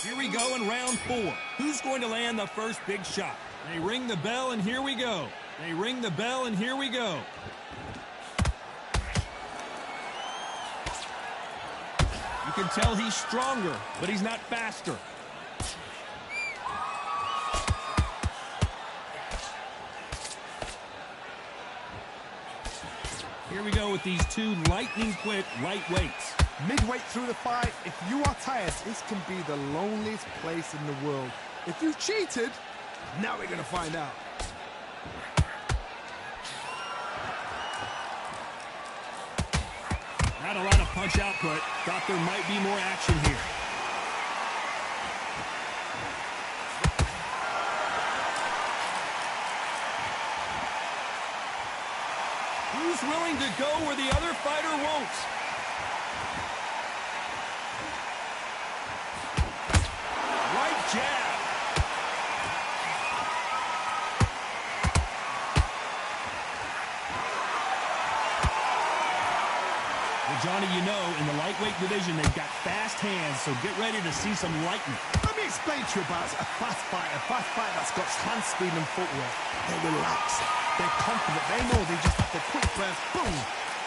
Here we go in round 4. Who's going to land the first big shot? They ring the bell, and here we go. They ring the bell, and here we go. You can tell he's stronger, but he's not faster. Here we go with these two lightning-quick lightweights. Midway through the fight, if you are tired, this can be the loneliest place in the world. If you cheated, now we're going to find out. Not a lot of punch output. Thought there might be more action here. Who's willing to go where the other fighter won't? Right jab. Well, Johnny, you know, in the lightweight division, they've got fast hands, so get ready to see some lightning. Let me explain to you about a fast fighter that's got hand speed and footwork. They're relaxed, they're confident, they know they just have to quick burst, boom!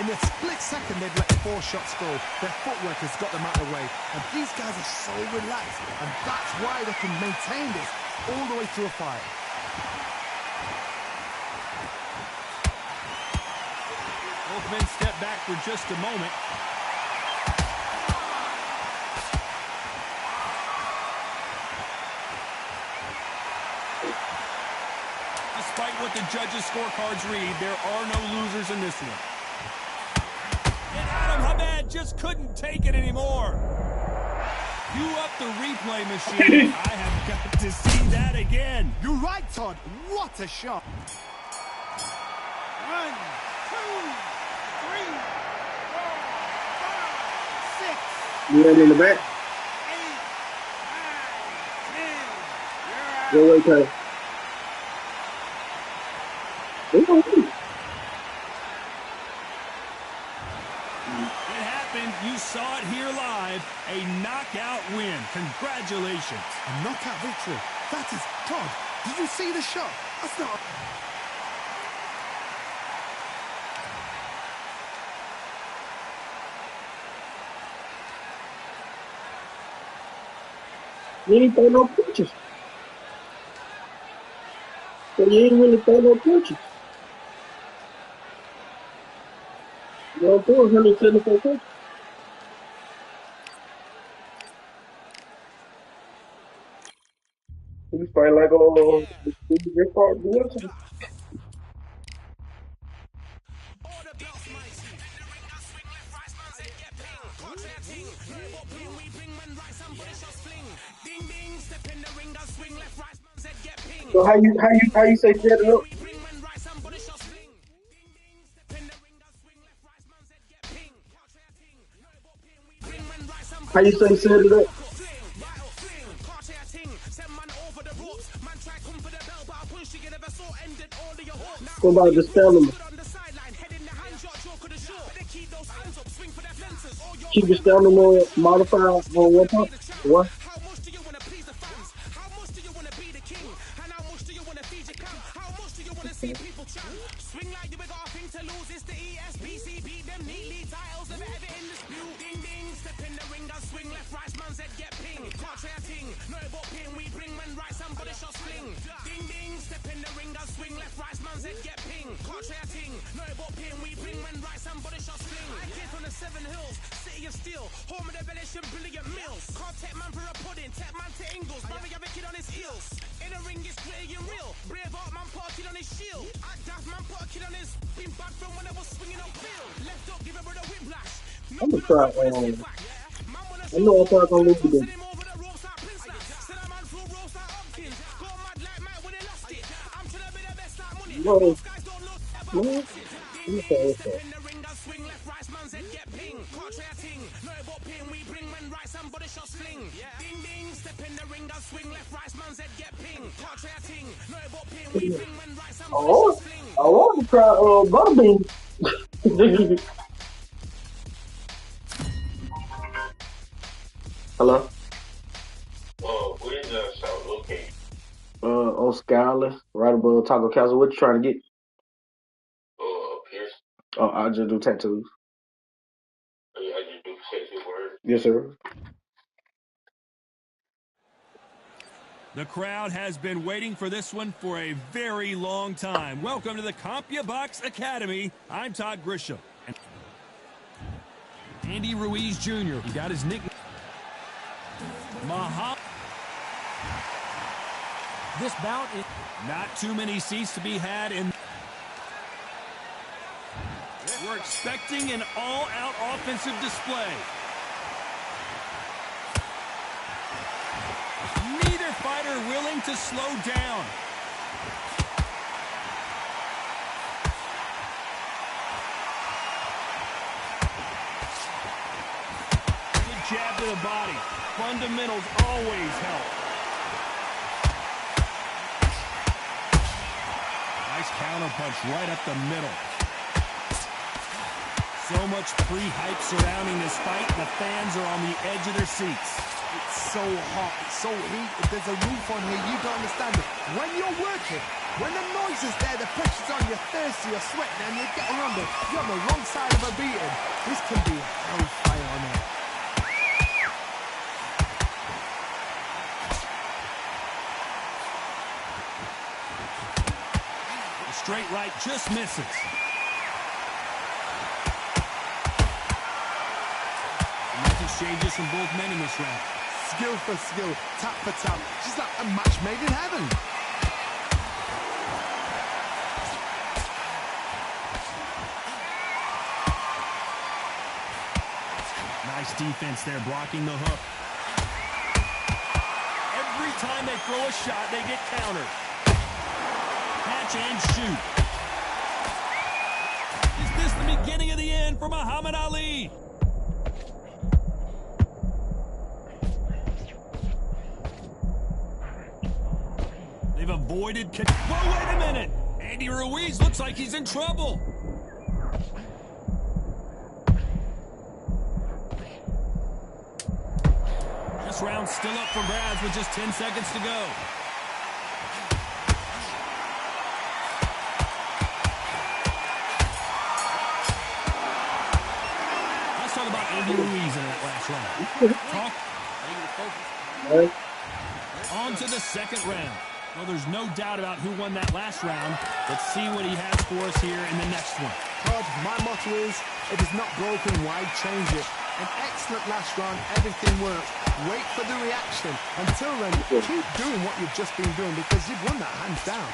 In a split second, they've let 4 shots go. Their footwork has got them out of the way. And these guys are so relaxed, and that's why they can maintain this all the way through a fight. Both men step back for just a moment. Despite what the judges' scorecards read, there are no losers in this one. And Adam Hamed just couldn't take it anymore. You up the replay machine. I have got to see that again. You're right, Todd. What a shot. 1, 2, 3, 4, 5, 6. You in the back? 8, 9, 10. Go away, Tyler. It happened. You saw it here live. A knockout win. Congratulations. A knockout victory. That is Todd. Did you see the shot? That's not. You didn't throw no punches. So you didn't really throw no punches. You don't throw 174 punches. You fight like Rick Wilson. So how you say set it up? How you say set it up? Somebody just tell them. Keep the stamina modified on one pump. What? Swing like you got a thing to lose. It's the ESBC. Beat them neatly. Titles of ever in dispute. Ding ding. Step in the ring. I swing left, right. Man's head get ping. Can't try a ting. No but ping. We bring man right. Somebody shot sling. Ding ding. Step in the ring. I swing left, right. Man's head get ping. Can't try a ting. No but ping. We bring man right. Somebody shot sling. I came from the 7 Hills. City of Steel. Home of the Bellish and brilliant mills. Can't take man for a pudding. Take man to Ingles. Mummy have a kid on his heels. In the ring it's gritty and real. Brave art man put a kid on his shield. At Daft man put a kid on his. Been bad from when I was swinging on field. Left up, give a brother whiplash. I'm gonna try. I know I'm probably gonna lose again. No, no. Oh, I want to try Butterbean. Hello. Scala, right above Taco Castle. What you trying to get? Pierce. Oh, I just do tattoos. I just do tattoo work. Yes, sir. The crowd has been waiting for this one for a very long time. Welcome to the CompuBox Academy. I'm Todd Grisham. And Andy Ruiz Jr. He got his nickname. This bout is not too many seats to be had in. We're expecting an all-out offensive display. Neither fighter willing to slow down. Good jab to the body. Fundamentals always help. Nice counterpunch right up the middle. So much pre-hype surrounding this fight. The fans are on the edge of their seats. It's so hot, it's so heated. There's a roof on here, you don't understand it. When you're working, when the noise is there, the pressure's on, you're thirsty, you're sweating, and you're getting under. You're on the wrong side of a beating. This can be hellfire on here. The straight right just misses. Nice exchanges from both men in this round. Skill for skill, tap for tap. She's like a match made in heaven. Nice defense there, blocking the hook. Every time they throw a shot, they get countered. Catch and shoot. Is this the beginning of the end for Muhammad Ali? They've avoided kick. Whoa, wait a minute! Andy Ruiz looks like he's in trouble. This round's still up for grabs with just 10 seconds to go. Let's talk about Andy Ruiz in that last round. On to the second round. Well, there's no doubt about who won that last round. Let's see what he has for us here in the next one. Todd, my motto is, if it's not broken, why change it? An excellent last round, everything works. Wait for the reaction. Until then, keep doing what you've just been doing because you've won that hands down.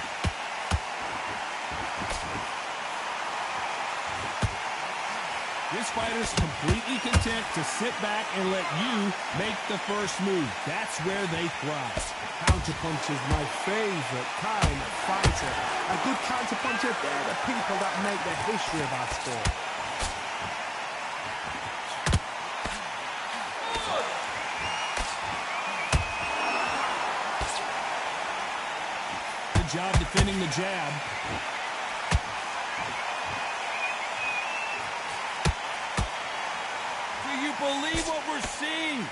This fighter's completely content to sit back and let you make the first move. That's where they thrive. Counterpunch is my favorite kind of fighter. A good counterpuncher, they're the people that make the history of our sport. Good job defending the jab. Do you believe what we're seeing?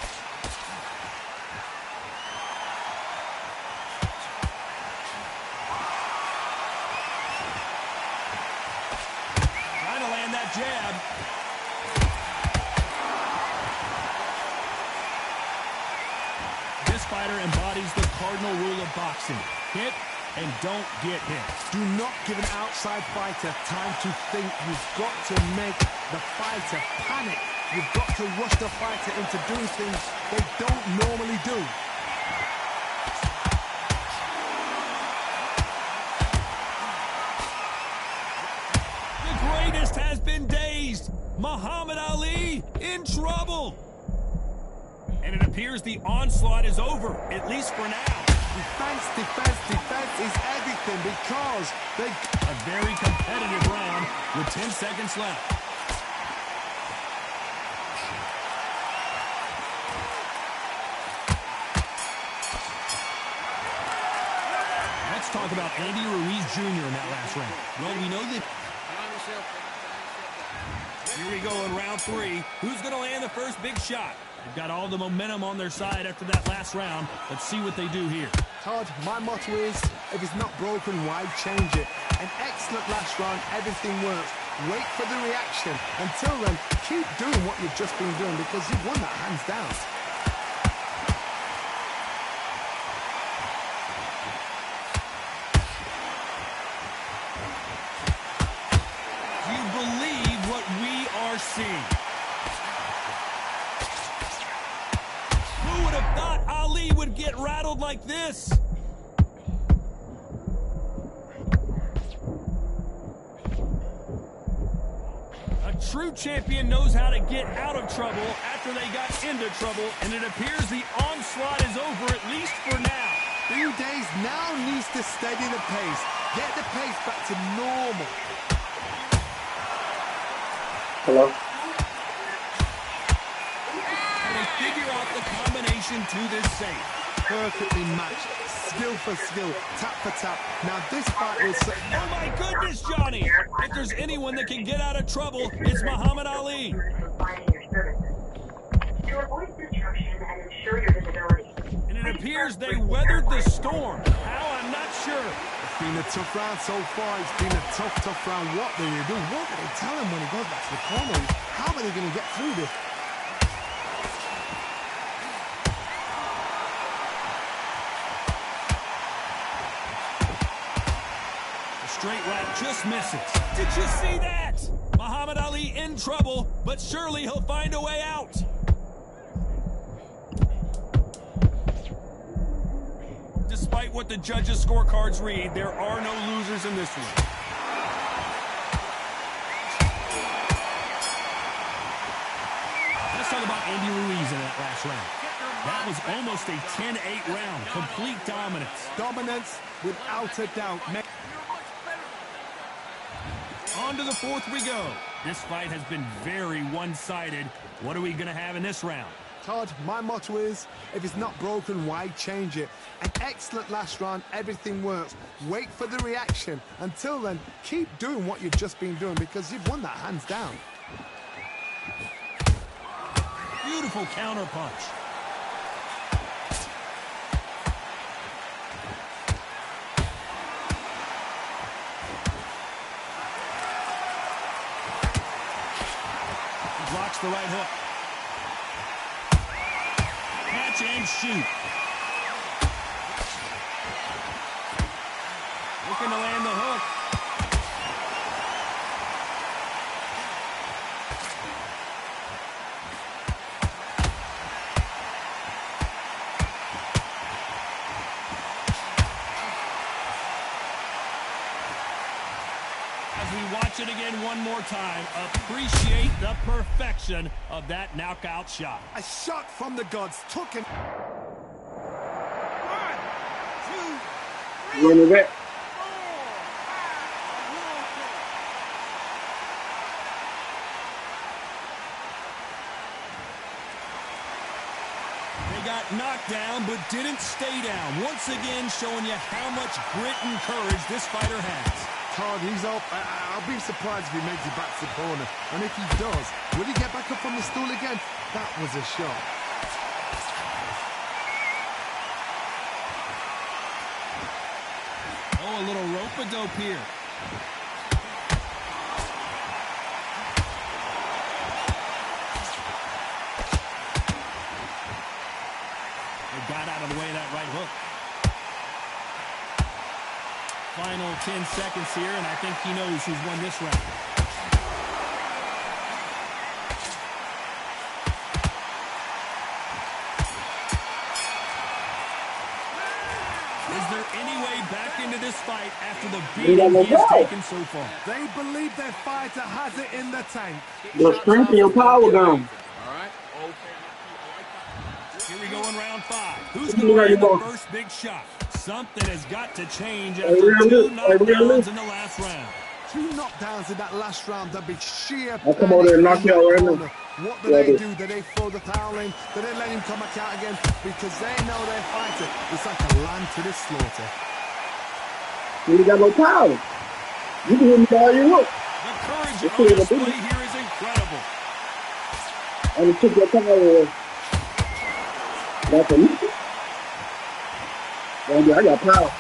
Trying to land that jab. This fighter embodies the cardinal rule of boxing. Hit and don't get hit. Do not give an outside fighter time to think. You've got to make the fighter panic. You've got to rush the fighter into doing things they don't normally do. The greatest has been dazed. Muhammad Ali in trouble. And it appears the onslaught is over, at least for now. Defense, defense, defense is everything because they... A very competitive round with 10 seconds left. Let's talk about Andy Ruiz Jr. in that last round. Well, we know that... Here we go in round 3. Who's going to land the first big shot? They've got all the momentum on their side after that last round. Let's see what they do here. Todd, my motto is, if it's not broken, why change it? An excellent last round, everything works. Wait for the reaction. Until then, keep doing what you've just been doing because you've won that hands down. Do you believe what we are seeing? Who would have thought Ali would get rattled like this? A true champion knows how to get out of trouble after they got into trouble, and it appears the onslaught is over, at least for now. New Days now needs to steady the pace. Get the pace back to normal. Hello? Can they figure out the combination to this safe? Perfectly matched. Skill for skill. Tap for tap. Now this fight will... Oh my goodness, Johnny! If there's anyone that can get out of trouble, it's Muhammad Ali. To avoid disruption and ensure your visibility. And it appears they weathered the storm. How? I'm not sure. It's been a tough round so far. It's been a tough round. What do they do? What do they tell him when he goes back to the corner? How are they going to get through this? The straight right just misses. Did you see that? Muhammad Ali in trouble, but surely he'll find a way out. Despite what the judges' scorecards read, there are no losers in this one. Let's talk about Andy Ruiz in that last round. That was almost a 10-8 round. Complete dominance. Dominance, without a doubt. On to the fourth we go. This fight has been very one-sided. What are we going to have in this round? Todd, my motto is, if it's not broken, why change it? An excellent last round, everything works. Wait for the reaction. Until then, keep doing what you've just been doing because you've won that hands down. Beautiful counter punch. He blocks the right hook. Catch and shoot. Looking to land the hook. As we watch it again one more time, appreciate the perfection of that knockout shot. A shot from the gods took him. Running back. They got knocked down, but didn't stay down. Once again, showing you how much grit and courage this fighter has. Todd, he's up. I'll be surprised if he makes it back to the corner. And if he does, will he get back up from the stool again? That was a shot. Oh, a little rope-a-dope here. They got out of the way of that right hook. Final 10 seconds here, and I think he knows who's won this round. Is there any way back into this fight after the beating he has taken so far? They believe their fighter has it in the tank. Your strength and your power gone. Here we go in round 5. Who's going to land the first big shot? Something has got to change after 2 knockdowns in the last round. 2 knockdowns in that last round, that'd be sheer I'll come over and knock you out right now. What do they do? Do they throw the towel in? Do they let him come back out again? Because they know their fighter is like a lamb to the slaughter. You got no power. You can hit me all you want. The courage on display here is incredible. And it took your power away. That's for me. I got power.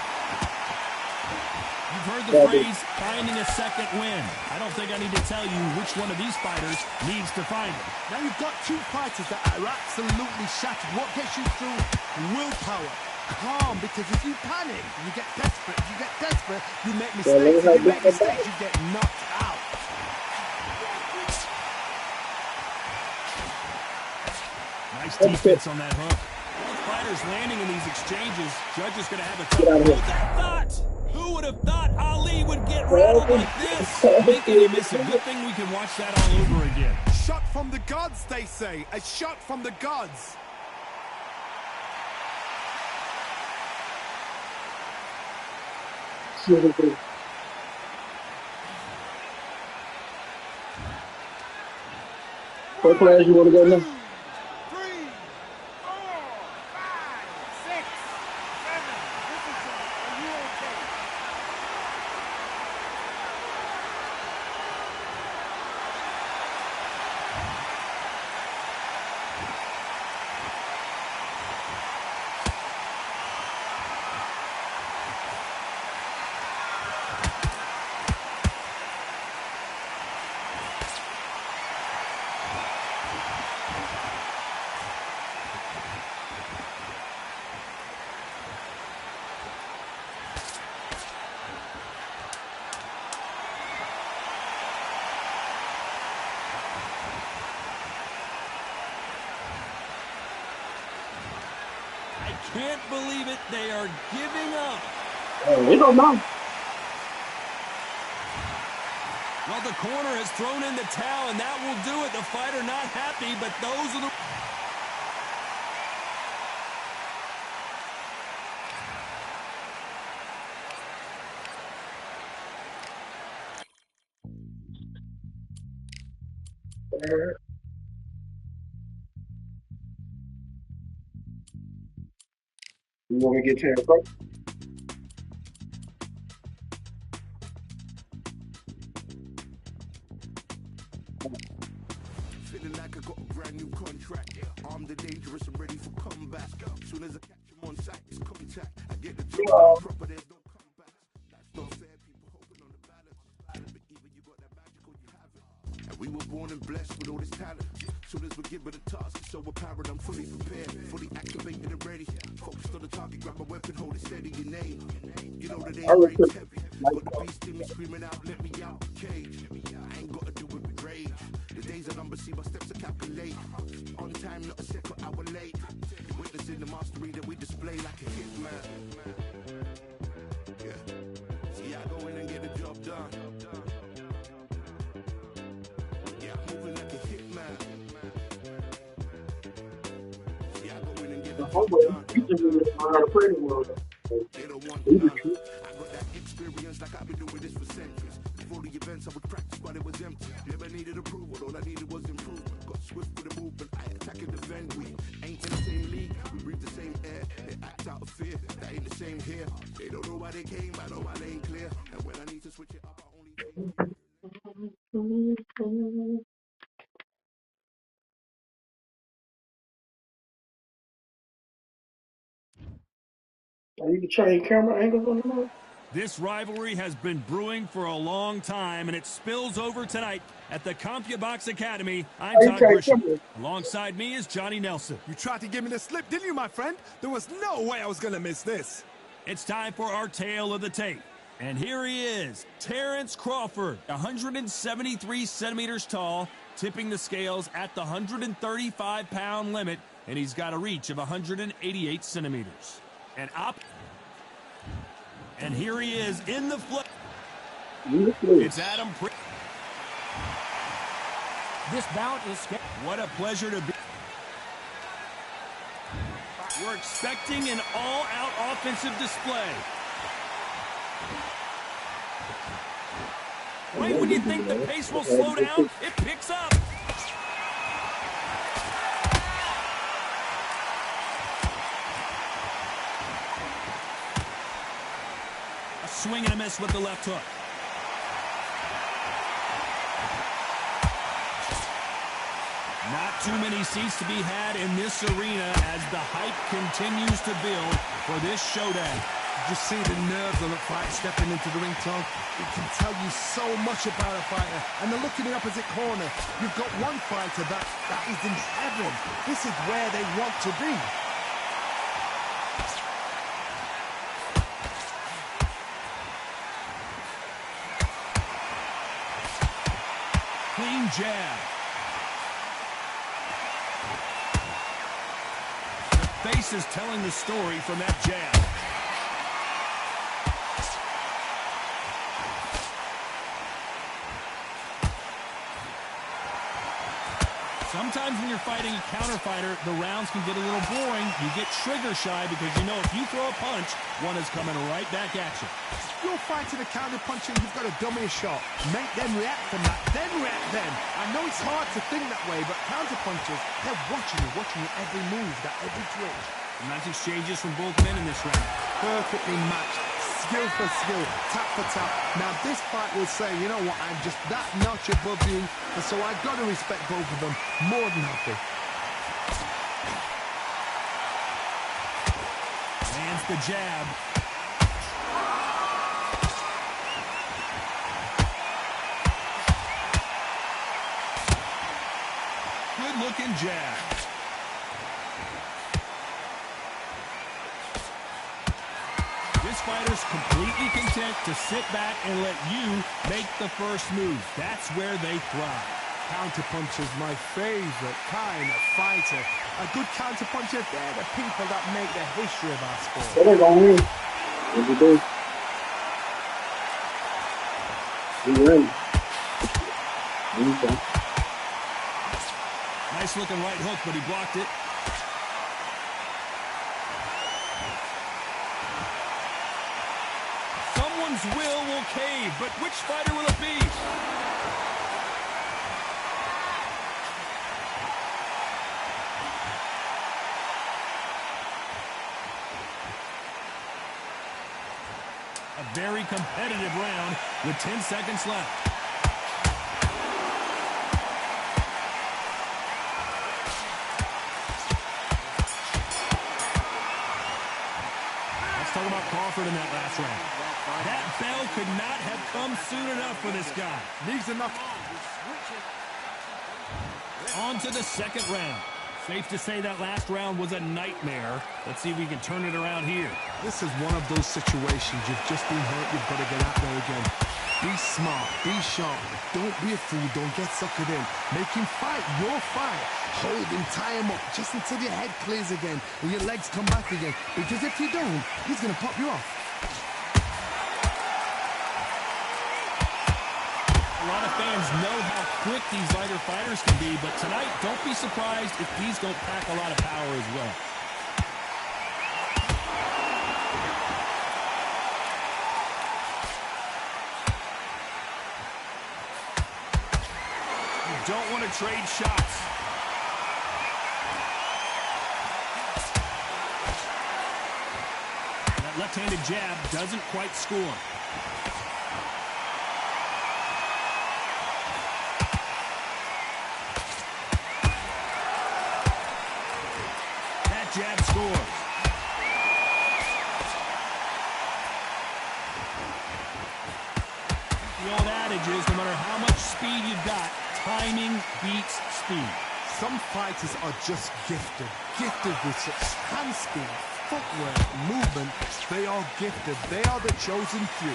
You've heard the phrase, finding a second win. I don't think I need to tell you which one of these fighters needs to find it. Now you've got two fighters that are absolutely shattered. What gets you through? Willpower. Calm, because if you panic, you get desperate. If you get desperate, you make mistakes. If you make mistakes, you get knocked out. Nice defense on that hook. Both fighters landing in these exchanges. Judge is going to have a tough thought. Who would have thought Ali would get rattled like this? Making him miss it. Good thing we can watch that all over again. Shot from the gods, they say. A shot from the gods. What class you want to go now? 3, 4, 5, 6, 7. Are you okay? Can't believe it. They are giving up. It don't matter. Well, the corner has thrown in the towel, and that will do it. The fighter not happy, but those are the... You want me to get Terry first? Feeling like I got a brand new contract. Armed and dangerous and ready for comeback. Soon as I catch him on sight, it's contact. I get the job done proper, there's no comeback. That's not fair, people hoping on the balance. But either you got that magic or you have it. And we were born and blessed with all this talent. Soon as we give it a task, it's so apparent I'm fully prepared, fully activated and ready. Focused on the target, grab my weapon, hold it steady, your name. You know that they ain't heavy, but the beast in me screaming out, let me out the cage. I ain't gotta do it with rage. The days are numbered, see my steps are calculate. On time, not a second hour late. Witnessing the mastery that we display like a hitman. Yeah. See, I go in and get the job done. Yeah, I'm moving like a hitman. See, I go in and get the job done. They don't want none. I got that experience like I've been doing this for centuries. Before the events I would practice but it was empty. Never needed approval, all I needed was improvement. Got swift with the movement, I attack and defend. We ain't in the same league, we breathe the same air. They act out of fear, that ain't the same here. They don't know why they came, I know why they ain't clear. And when I need to switch it up, I only You can change camera angles on the move. This rivalry has been brewing for a long time, and it spills over tonight at the CompuBox Academy. I'm Todd Grisham. Alongside me is Johnny Nelson. You tried to give me the slip, didn't you, my friend? There was no way I was going to miss this. It's time for our tale of the tape. And here he is, Terrence Crawford, 173 centimeters tall, tipping the scales at the 135-pound limit, and he's got a reach of 188 centimeters. And here he is in the flip. It's Adam. This bout is... What a pleasure to be. We're expecting an all-out offensive display. Right when you think the pace will slow down, it picks up. A swing and a miss with the left hook. Not too many seats to be had in this arena as the hype continues to build for this showdown. Just see the nerves on the fight stepping into the ring, Tom. It can tell you so much about a fighter. And then look in the opposite corner. You've got one fighter that is in heaven. This is where they want to be. Clean jab. The face is telling the story from that jab. Sometimes when you're fighting a counter fighter, the rounds can get a little boring. You get trigger shy because you know if you throw a punch, one is coming right back at you. You're fighting a counter puncher, you've got to dummy a shot. Make them react from that, then react then. I know it's hard to think that way, but counter punchers, they're watching you every move, that every twitch. Nice exchanges from both men in this round. Perfectly matched, skill for skill, tap for tap. Now this fight will say, you know what, I'm just that notch above you, and so I've got to respect both of them more than happy. Lands the jab. Good looking jab. This fighter's completely content to sit back and let you make the first move. That's where they thrive. Counterpuncher's my favorite kind of fighter. A good counterpuncher, they're the people that make the history of our sport. They're gonna win. What you do? You win. Okay. Nice looking right hook, but he blocked it. Someone's will cave, but which fighter will it be? A very competitive round with 10 seconds left. Let's talk about Crawford in that last round. That bell could not have come soon enough for this guy. Needs enough. On to the second round. Safe to say that last round was a nightmare. Let's see if we can turn it around here. This is one of those situations. You've just been hurt. You've got to get out there again. Be smart. Be sharp. Don't be a fool. Don't get suckered in. Make him fight your fight. Hold him. Tie him up just until your head clears again and your legs come back again. Because if you don't, he's going to pop you off. A lot of fans know how quick these lighter fighters can be, but tonight, don't be surprised if these don't pack a lot of power as well. You don't want to trade shots. That left-handed jab doesn't quite score. Jab scores. The old adage is no matter how much speed you've got, timing beats speed. Some fighters are just gifted. Gifted with such hand speed, footwork, movement. They are gifted. They are the chosen few.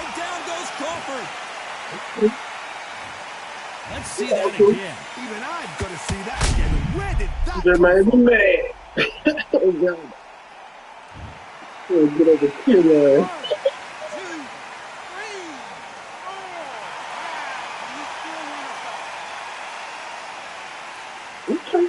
And down goes Crawford. Let's see that again. Even I've got to see that again. Where did that That made me mad. Oh, God. Oh, get over here, man. Okay.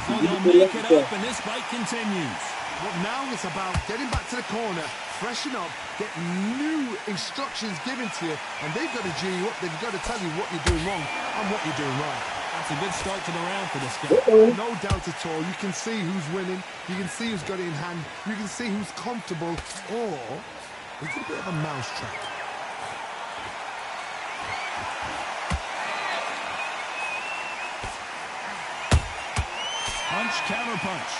So they'll make it up and this fight continues. Well, now it's about getting back to the corner, freshen up, get new instructions given to you, and they've got to G you up. They've got to tell you what you're doing wrong and what you're doing right. That's a good start to the round for this guy. No doubt at all. You can see who's winning. You can see who's got it in hand. You can see who's comfortable. Or It's a bit of a mousetrap. Punch, counter punch.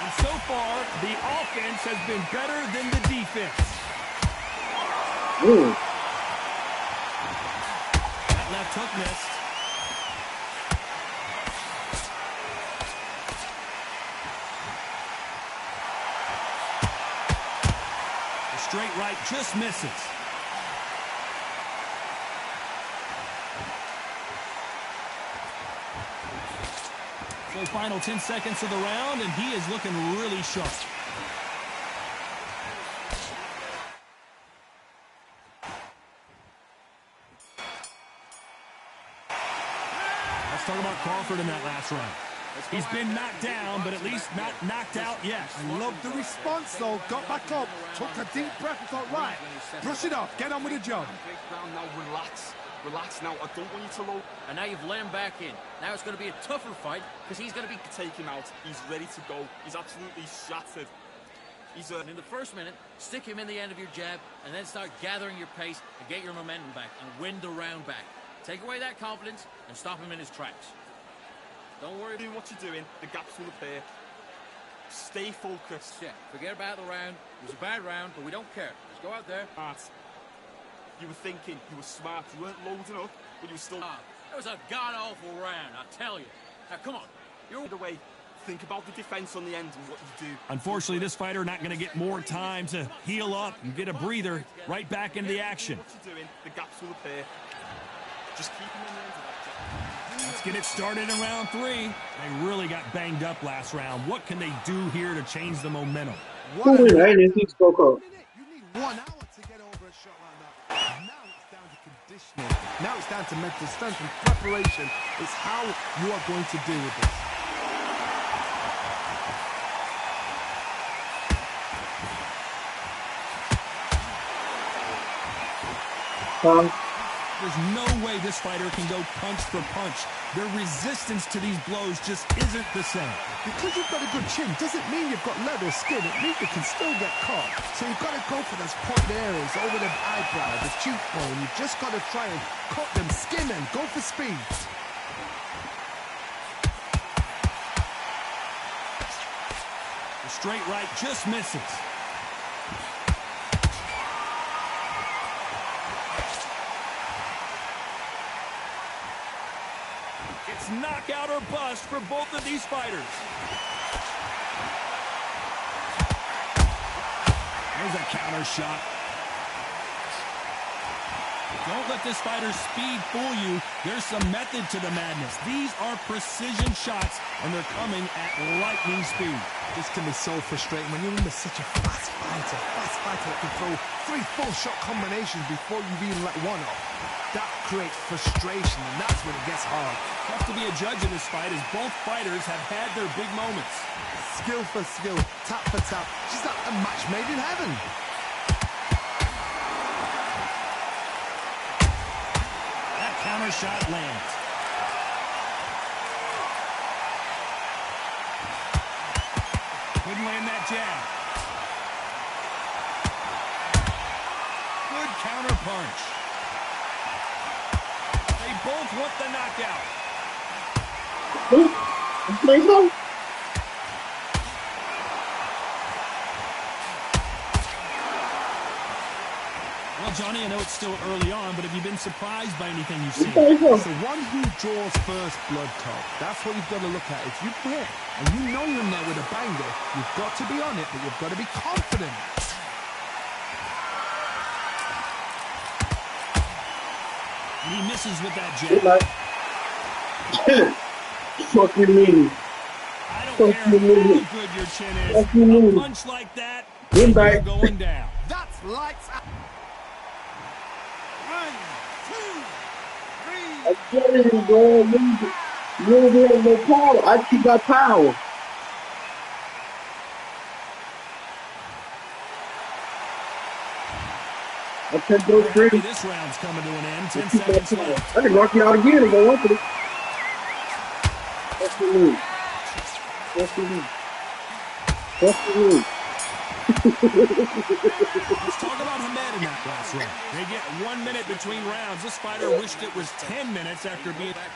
And so far, the offense has been better than the defense. Ooh. That left hook missed. The straight right just misses. So final 10 seconds of the round, and he is looking really sharp. Let's talk about Crawford in that last round. He's been knocked down, but at least not knocked out yet. I love the response, though. Got back up, took a deep breath and thought, right, brush it off, get on with the job. Now relax. Relax now. I don't want you to low. And now you've let him back in. Now it's going to be a tougher fight because he's going to be... Take him out. He's ready to go. He's absolutely shattered. He's in the first minute, stick him in the end of your jab and then start gathering your pace and get your momentum back and win the round back. Take away that confidence and stop him in his tracks. Don't worry do what you're doing. The gaps will appear. Stay focused. Yeah, forget about the round. It was a bad round, but we don't care. Just go out there. You were thinking, you were smart, you weren't loading up, but you were still... That was a god-awful round, I tell you. Now, come on. You're the way. Think about the defense on the end and what you do. Unfortunately, this fighter not going to get more time to heal up and get a breather. Right back into the action. What you're doing, the gaps will appear. Just keep him in the end of that. Let's get it started in round 3. They really got banged up last round. What can they do here to change the momentum? Who win? I didn't think spoke up. You need 1 hour to get over a shot like that. Now it's down to conditioning. Now it's down to mental strength and preparation. It's how you are going to deal with this. There's no way this fighter can go punch for punch. Their resistance to these blows just isn't the same. Because you've got a good chin doesn't mean you've got leather skin. It means you can still get caught. So you've got to go for those point areas over the eyebrow, the cheekbone. You've just got to try and cut them, skin them, go for speed. The straight right just misses. It's knockout or bust for both of these fighters. There's a counter shot. Don't let this fighter's speed fool you. There's some method to the madness. These are precision shots, and they're coming at lightning speed. This can be so frustrating when you're in such a fast fighter that can throw 3 full-shot combinations before you've even let one off. That creates frustration, and that's when it gets hard. Tough to be a judge in this fight, as both fighters have had their big moments. Skill for skill, tap for tap, just like a match made in heaven. That counter shot lands. Couldn't land that jab. Good counter punch. They both want the knockout. Think so? Well, Johnny, I know it's still early on, but have you been surprised by anything you've seen? It's the one who draws first blood, Cobb. That's what you've got to look at. If you hit and you know you're in there with a banger, you've got to be on it, but you've got to be confident. And he misses with that jab. Fuck you mean? I don't care how good your chin is. A punch like that, Good you're night. going down. That's lights out. 1, 2, 3. I'm telling you, bro. You don't have no power. I keep my power. I take those three. This round's coming to an end. 10 seconds left. I can knock you out again and go up with it. That's the move. That's the move. That's the move. Let's talk about Hamed in that last round. They get 1 minute between rounds. This fighter wished it was 10 minutes after being back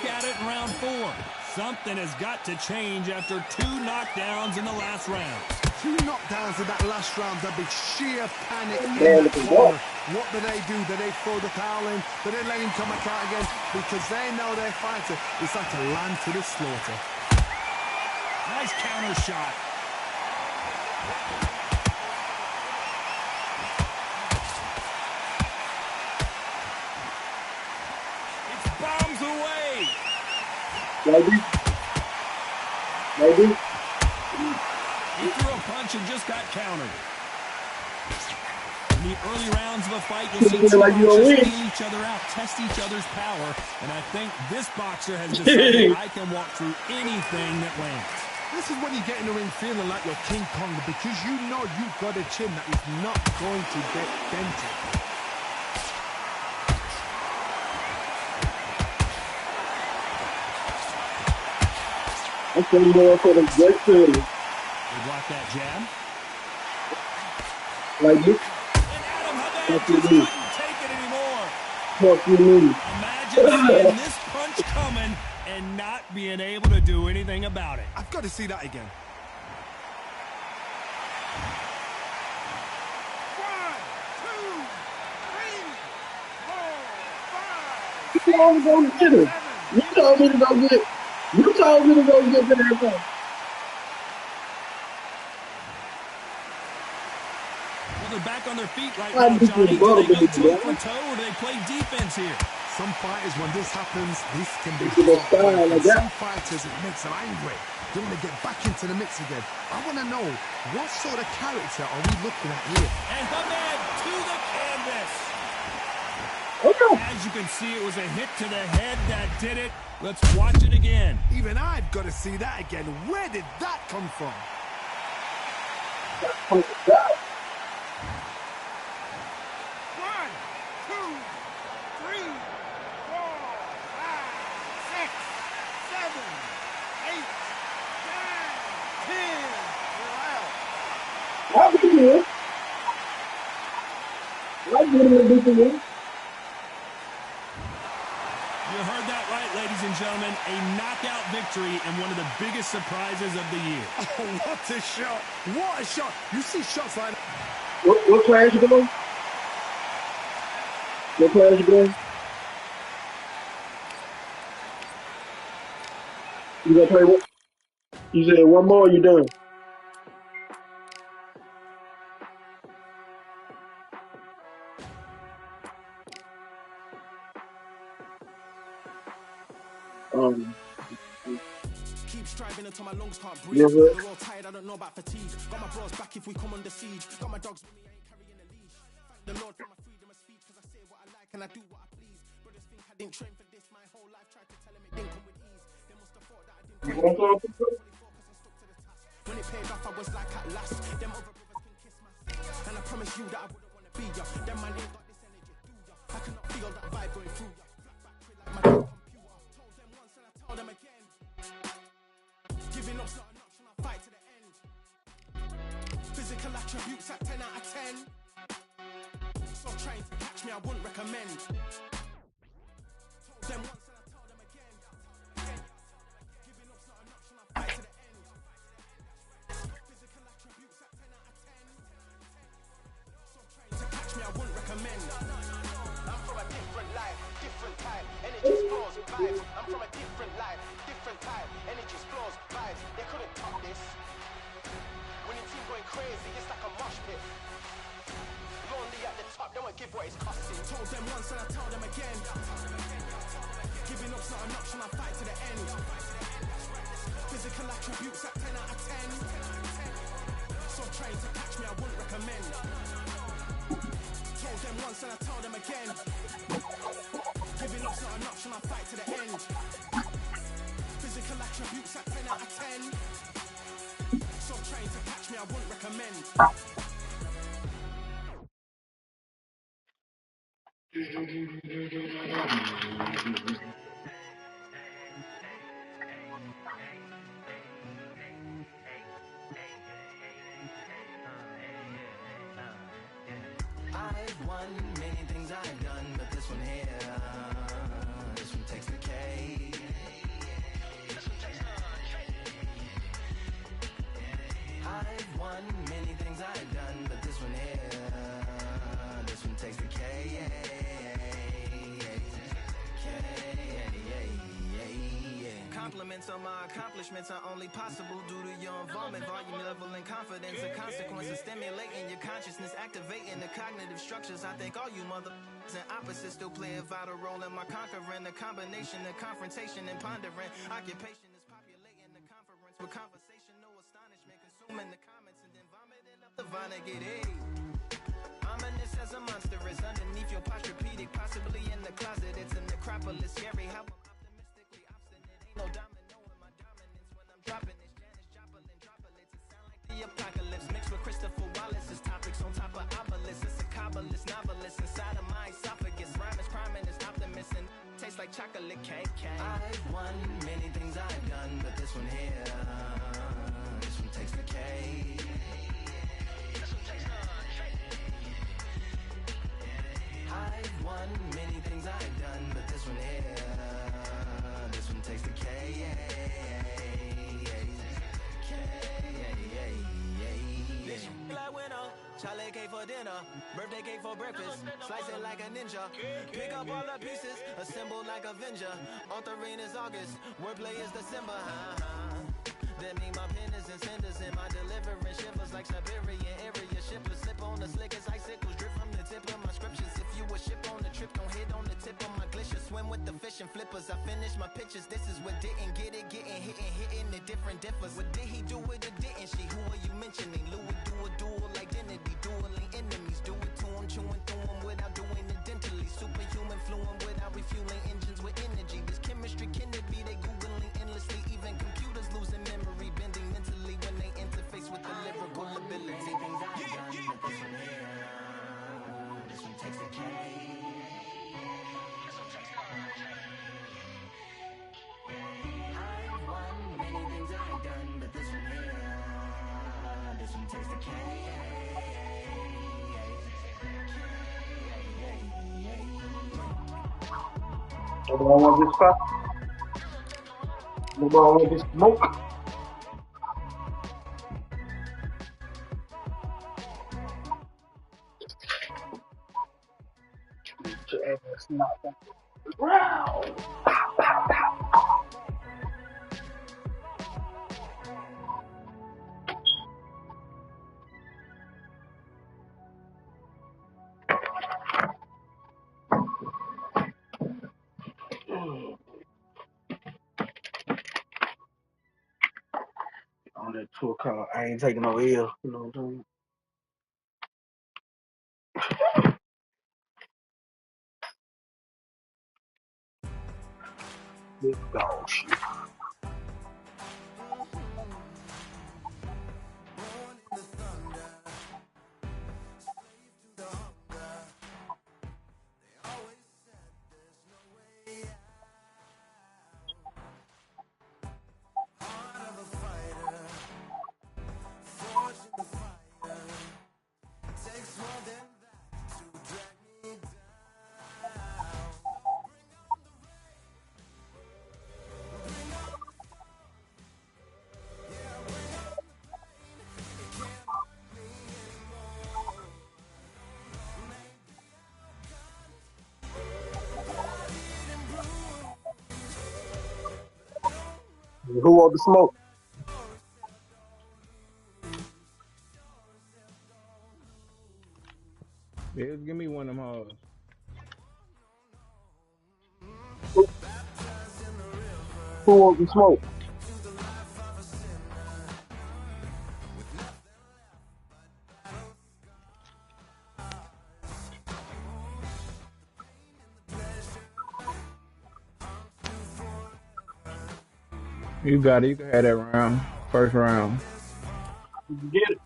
at it in round 4. Something has got to change after 2 knockdowns in the last round. 2 knockdowns in that last round. There'll be sheer panic in that corner. What do? Do they throw the towel in? Do they let him come back out again? Because they know their fighter is like a lamb to the slaughter. Nice counter shot. It's bombs away. Maybe. He threw a punch and just got countered. In the early rounds of a fight, you'll see two boxers feel each other out, test each other's power, and I think this boxer has decided I can walk through anything that lands. This is when you get in the ring feeling like you're King Kong because you know you've got a chin that is not going to get dented. I'm saying more for the good too. They block that jab. Like this. And Adam Hamed just couldn't take it anymore. What you mean? Imagine seeing this punch coming and not being able to do anything about it. I've got to see that again. 1, 2, 3, 4, 5. You told me to go get it. You told me to go get it. You told me to go get that thing. Well, they're back on their feet right now, Johnny. Do they go toe for toe or do they play defense here? Some fighters, when this happens, this can be hard. Like some fighters, it makes them angry. They want to get back into the mix again. I want to know, what sort of character are we looking at here? And Hamed to the canvas. Okay. As you can see, it was a hit to the head that did it. Let's watch it again. Even I've got to see that again. Where did that come from? Oh, God. 1, 2, 3, 4, 5, 6, 7, 8, 9, 10. We're out. I'll be here. I'll get him to do for you. You heard that right, ladies and gentlemen. A knockout victory and one of the biggest surprises of the year. Oh, what a shot. What a shot. You see shots like that. What class you going? What class you going? You gonna play what? You said one more, you done. Keep striving until my lungs can't breathe. Yeah, We're all tired, I don't know about fatigue. Got my bros back if we come under siege. Got my dogs with me, I ain't carrying a leash. Thank the Lord for my freedom of speech, cause I say what I like and I do what I please. Brothers think I didn't train for this my whole life. Tried to tell them it didn't come with ease. They must have thought that I didn't You want some? fully focus and stuck to the task. When it paid off, I was like at last. Them other brothers can kiss my ass. And I promise you that I wouldn't wanna be ya. Them man ain't got this energy, do ya? I cannot feel that vibe going through ya. Black battery like my damn computer. Told them once and I told them again. Giving up's not an option, I'll fight to the end. Physical attributes at 10 out of 10. Stop trying to catch me, I wouldn't recommend. Told them once and I told them again. Giving up's not an option, I'll fight to the end. Physical attributes at 10 out of 10. Stop trying to catch me, I wouldn't recommend. I'm from a different life, different type. Energy flows, vibes. I'm from a different life, different type. Energy flows, vibes. They couldn't top this. Winning team going crazy, it's like a mosh pit. Lonely at the top, don't give what it's costing. Told them once and I told them again. Giving up's not an option, I'll fight to the end. Physical attributes at 10 out of 10. So trying to catch me, I wouldn't recommend. Told them once and I told them again. Giving up's not an option, I'll fight to the end. Physical attributes at 10 out of 10. So trying to catch me, I wouldn't recommend. I've won many things I've done, but this one here, this one takes the cake. I've won many things I've done, but this one here, this one takes the cake. Compliments on my accomplishments are only possible due to your involvement, volume, level, and confidence. The consequences stimulating your consciousness, activating the cognitive structures. I think all you mother and opposites still play a vital role in my conquering. The combination of confrontation and pondering. Occupation is populating the conference with conversation, no astonishment, consuming the comments and then vomiting up the Vonnegut. Hey, ominous as a monster is underneath your posturepedic, possibly in the closet. It's a necropolis, scary how I'm optimistically obstinate. Ain't no domino in my dominance when I'm dropping this. Janis Joplin droplets. It sound like the apocalypse mixed with Christopher Wallace's topics on top of obelisks. It's a kabbalist novelist inside of my esophagus. Rhyme is crime and it's optimist and tastes like chocolate cake. I've won many things I've done, but this one here, this one takes the cake. I've won many things I've done, but this one here, this one takes the cake. Like winner, chocolate cake for dinner, birthday cake for breakfast, slice it like a ninja, pick up all the pieces, assemble like Avenger, authoring is August, wordplay is December, That mean my pen is in cinders and my deliverance shivers like Siberian area shippers, slip on the slickest icicles, drip from the tip of my scriptures. If you a ship on the trip, don't hit on the tip of my glacier, swim with the fish and flippers. I finish my pictures, this is what didn't get it, getting hitting the different differs. What did he do it or didn't she? Who are you mentioning? Louis do a dual identity, dueling enemies, do it to him, chewing through him without doing it dentally, superhuman fluent without refueling engines with energy. This chemistry can it be? They googling endlessly, even computers losing memory, bending mentally when they interface with the lyrical ability. Things I've done, but this one here, this one takes the cake. I've won many things I've done, but this one here, this one takes the cake. Nobody want this stuff? Nobody want this smoke? Get your ass knocked out the ground. On that tour call, I ain't taking no L. You know what I'm saying? Big dog shit. Who want the smoke? Yeah, give me one of them hoes. Who want the smoke? You got it. You can have that round. First round. Get it.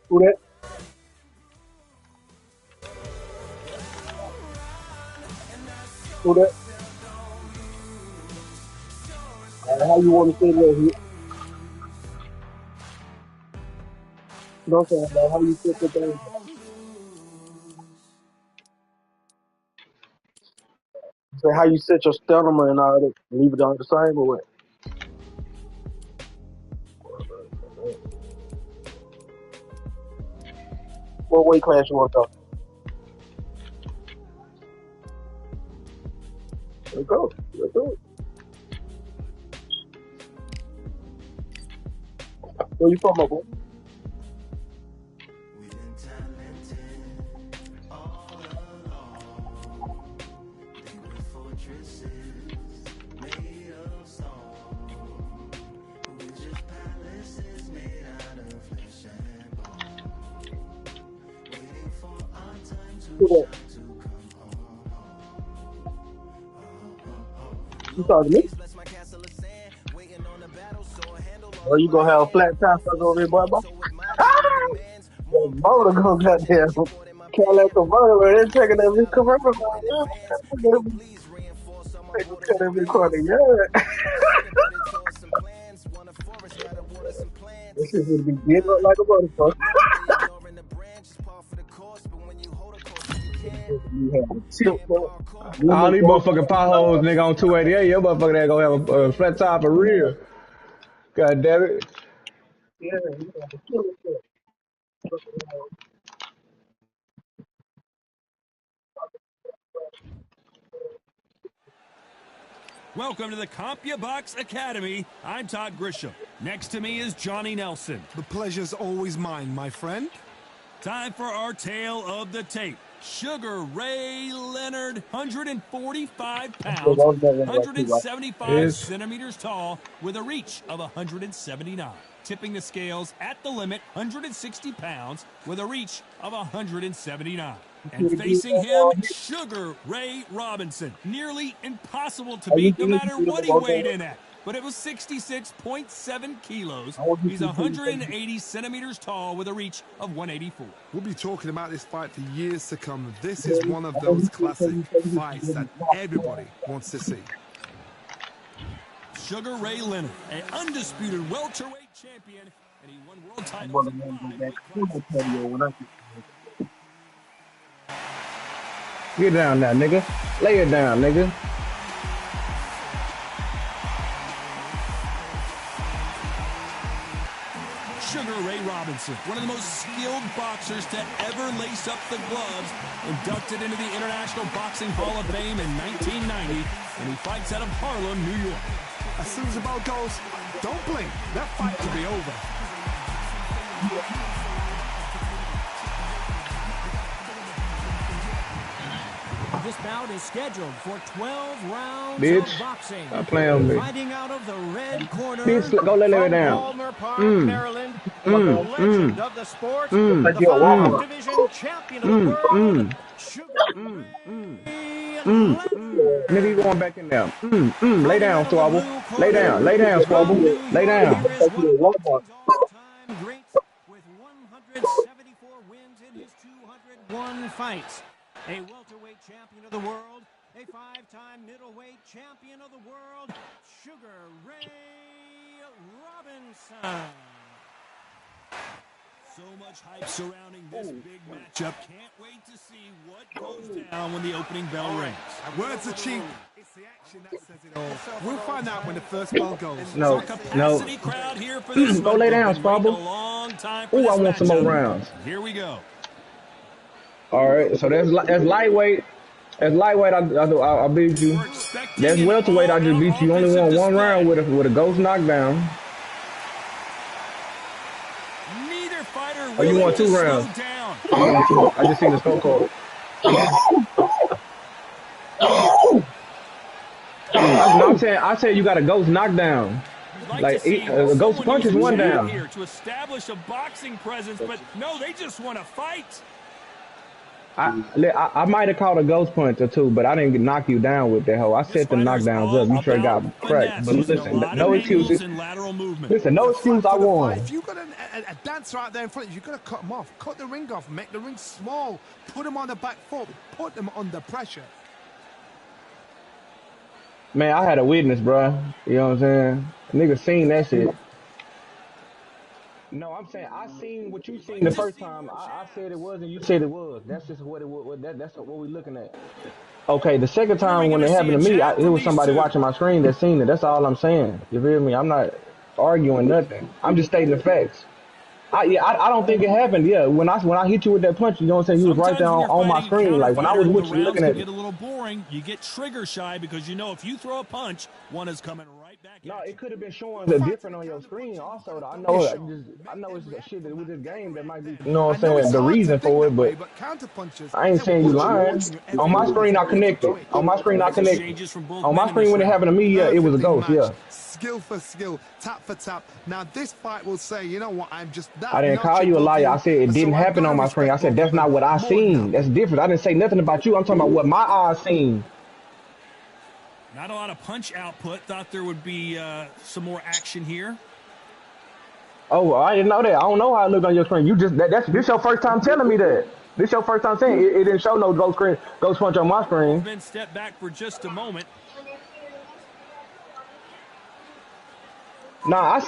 Who that? Who that? How you want to say that? You know what I'm saying? Like, how you sit the thing? Say how you set your stamina and all that. Leave it on the same or what? What weight class you want to go? Let's go. Let's do it. Where you from, my boy? Who that? You talking to me? Or you gonna have a flat tire stuck over here, boy? The motor gonna goddamn Cadillac convertible. They're taking every convertible. They gonna cut every corner. Yeah. This shit would be getting up like a motherfucker. All these motherfucking potholes, nigga, on 288. Your motherfucker ain't gonna have a flat tire for real. God damn it. Yeah. Welcome to the CompuBox Academy. I'm Todd Grisham. Next to me is Johnny Nelson. The pleasure's always mine, my friend. Time for our tale of the tape. Sugar Ray Leonard, 145 pounds, 175 centimeters tall, with a reach of 179. Tipping the scales at the limit, 160 pounds, with a reach of 179. And facing him, Sugar Ray Robinson. Nearly impossible to beat no matter what he weighed in at. But it was 66.7 kilos. He's 180 centimeters tall with a reach of 184. We'll be talking about this fight for years to come. This is one of those classic fights that everybody wants to see. Sugar Ray Leonard, an undisputed welterweight champion, and he won world titles in 5 Get down now, nigga. Lay it down, nigga. Sugar Ray Robinson, one of the most skilled boxers to ever lace up the gloves, inducted into the International Boxing Hall of Fame in 1990, and he fights out of Harlem, New York. As soon as the bell goes, don't blink. That fight could be over. This bout is scheduled for 12 rounds Bitch. of boxing. Stop playing with me. Fighting out of the red corner. Bitch, go lay it down. Palmer Park, Maryland, the legend of the sport, the division champion of the world, Sugar Nigga, you going back in there. Lay down, Squabble. Lay down, Squabble. Lay down. With 174 wins in his 201 fights. A welterweight champion of the world, a 5-time middleweight champion of the world, Sugar Ray Robinson. So much hype surrounding this big matchup. Can't wait to see what goes down when the opening bell rings. Words are cheap. It's the action that says it all. We'll find out when the first bell goes. No. Crowd here for this Go lay down, Squabble. Ooh, I want some more rounds. Here we go. All right, so that's lightweight. That's lightweight. I beat you. That's welterweight. I just beat you. You only won one round with a ghost knockdown. Neither fighter Oh, you want 2 rounds? I just seen the scorecard. I said you got a ghost knockdown. Like a ghost punch is 1 down. Here to establish a boxing presence, but no, they just want to fight. I might have caught a ghost punch or 2, but I didn't knock you down with that hoe. I set the knockdowns up. You straight got cracked. But listen, no excuses. Listen, no excuse. I won. If you got a dancer out there in front of you, you've got to cut them off. Cut the ring off. Make the ring small. Put them on the back foot. Put them under pressure. Man, I had a witness, bro. You know what I'm saying? Nigga seen that shit. No, I'm saying I seen what you seen the first time. I said it was, and you said it was. That's just what it was. That's what we looking at. Okay, the second When are we time when going it to see happened a to me, jab it from was these somebody two? watching my screen that seen it. That's all I'm saying. You feel me? I'm not arguing nothing. I'm just stating the facts. I don't think it happened. Yeah, when I hit you with that punch, you know what I'm saying? You was right there Sometimes when you're on my fighting a screen. counter Like when I fighter, was the with you rounds looking can at get it. a little boring. You get trigger shy because you know if you throw a punch, one is coming right back No, at you. it could have been showing the different on your screen. Also, I know it's shit with this game that might be, you know what I I'm know saying, it's the hard to reason think for that it, way, but but counter punchers, I ain't they're saying you watching you, lying. watching your On every my move, screen, I every connected. twitch. On my screen, I Nice connected. exchanges from both On my men in this screen, when it round. happened to me, yeah, it was a Perfectly ghost, yeah. matched, skill for skill, tap for tap. Now this fight will say, you know what, I'm just I that didn't notch call you a above liar. I you, said it and didn't so I've happen got to on my screen. I respect said both that's of them not what I more than seen. that. That's different. I didn't say nothing about you. I'm talking about what my eyes seen. Not a lot of punch output. Thought there would be some more action here. Oh, I didn't know that. I don't know how it looked on your screen. You just this your first time telling me that. This your first time saying it didn't show no ghost punch on my Both screen. men step back for just a moment. Nah,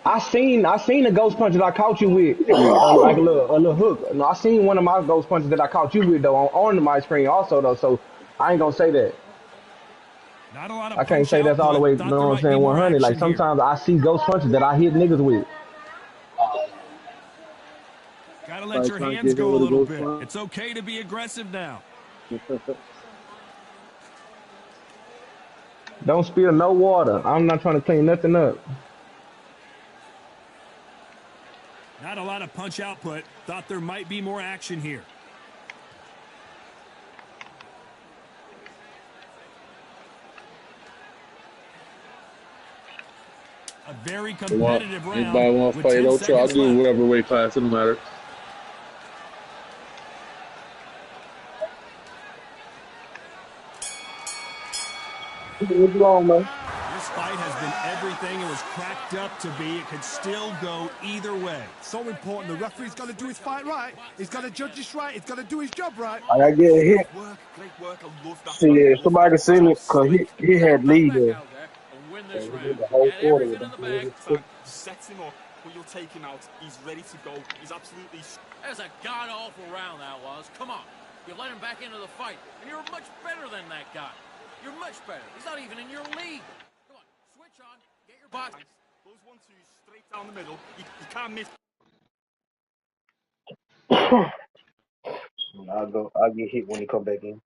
I seen the ghost punch that I caught you with, like a little hook. No, I seen one of my ghost punches that I caught you with though on my screen also though. So I ain't gonna say that. Not a lot of I can't punch say that's all the output. way. You Thought know there what I'm might be saying? more 100. Like action here. sometimes I see ghost punches that I hit niggas with. Gotta let your hands go a little bit. It's okay to be aggressive now. Don't spill no water. I'm not trying to clean nothing up. Not a lot of punch output. Thought there might be more action here. A very competitive round. Anybody want to fight Ocho? I'll do whatever weight class. It don't matter. What's wrong, man? This fight has been everything it was cracked up to be. It could still go either way. So important. The referee's got to do his fight right. He's got to judge this right. He's got to do his job right. I gotta get hit. Great work. I love that. See, if somebody can see me, because he had lead there. Win He this did round. the whole Get quarter everything with in the bag. him. Sets him up. When you're taking out, he's ready to go. He's absolutely. That's a god-awful round that was. Come on. You let him back into the fight, and you're much better than that guy. You're much better. He's not even in your league. Come on, switch on. Get your box. Those 1-2s straight down the middle. You can't miss. I'll get hit when he come back in.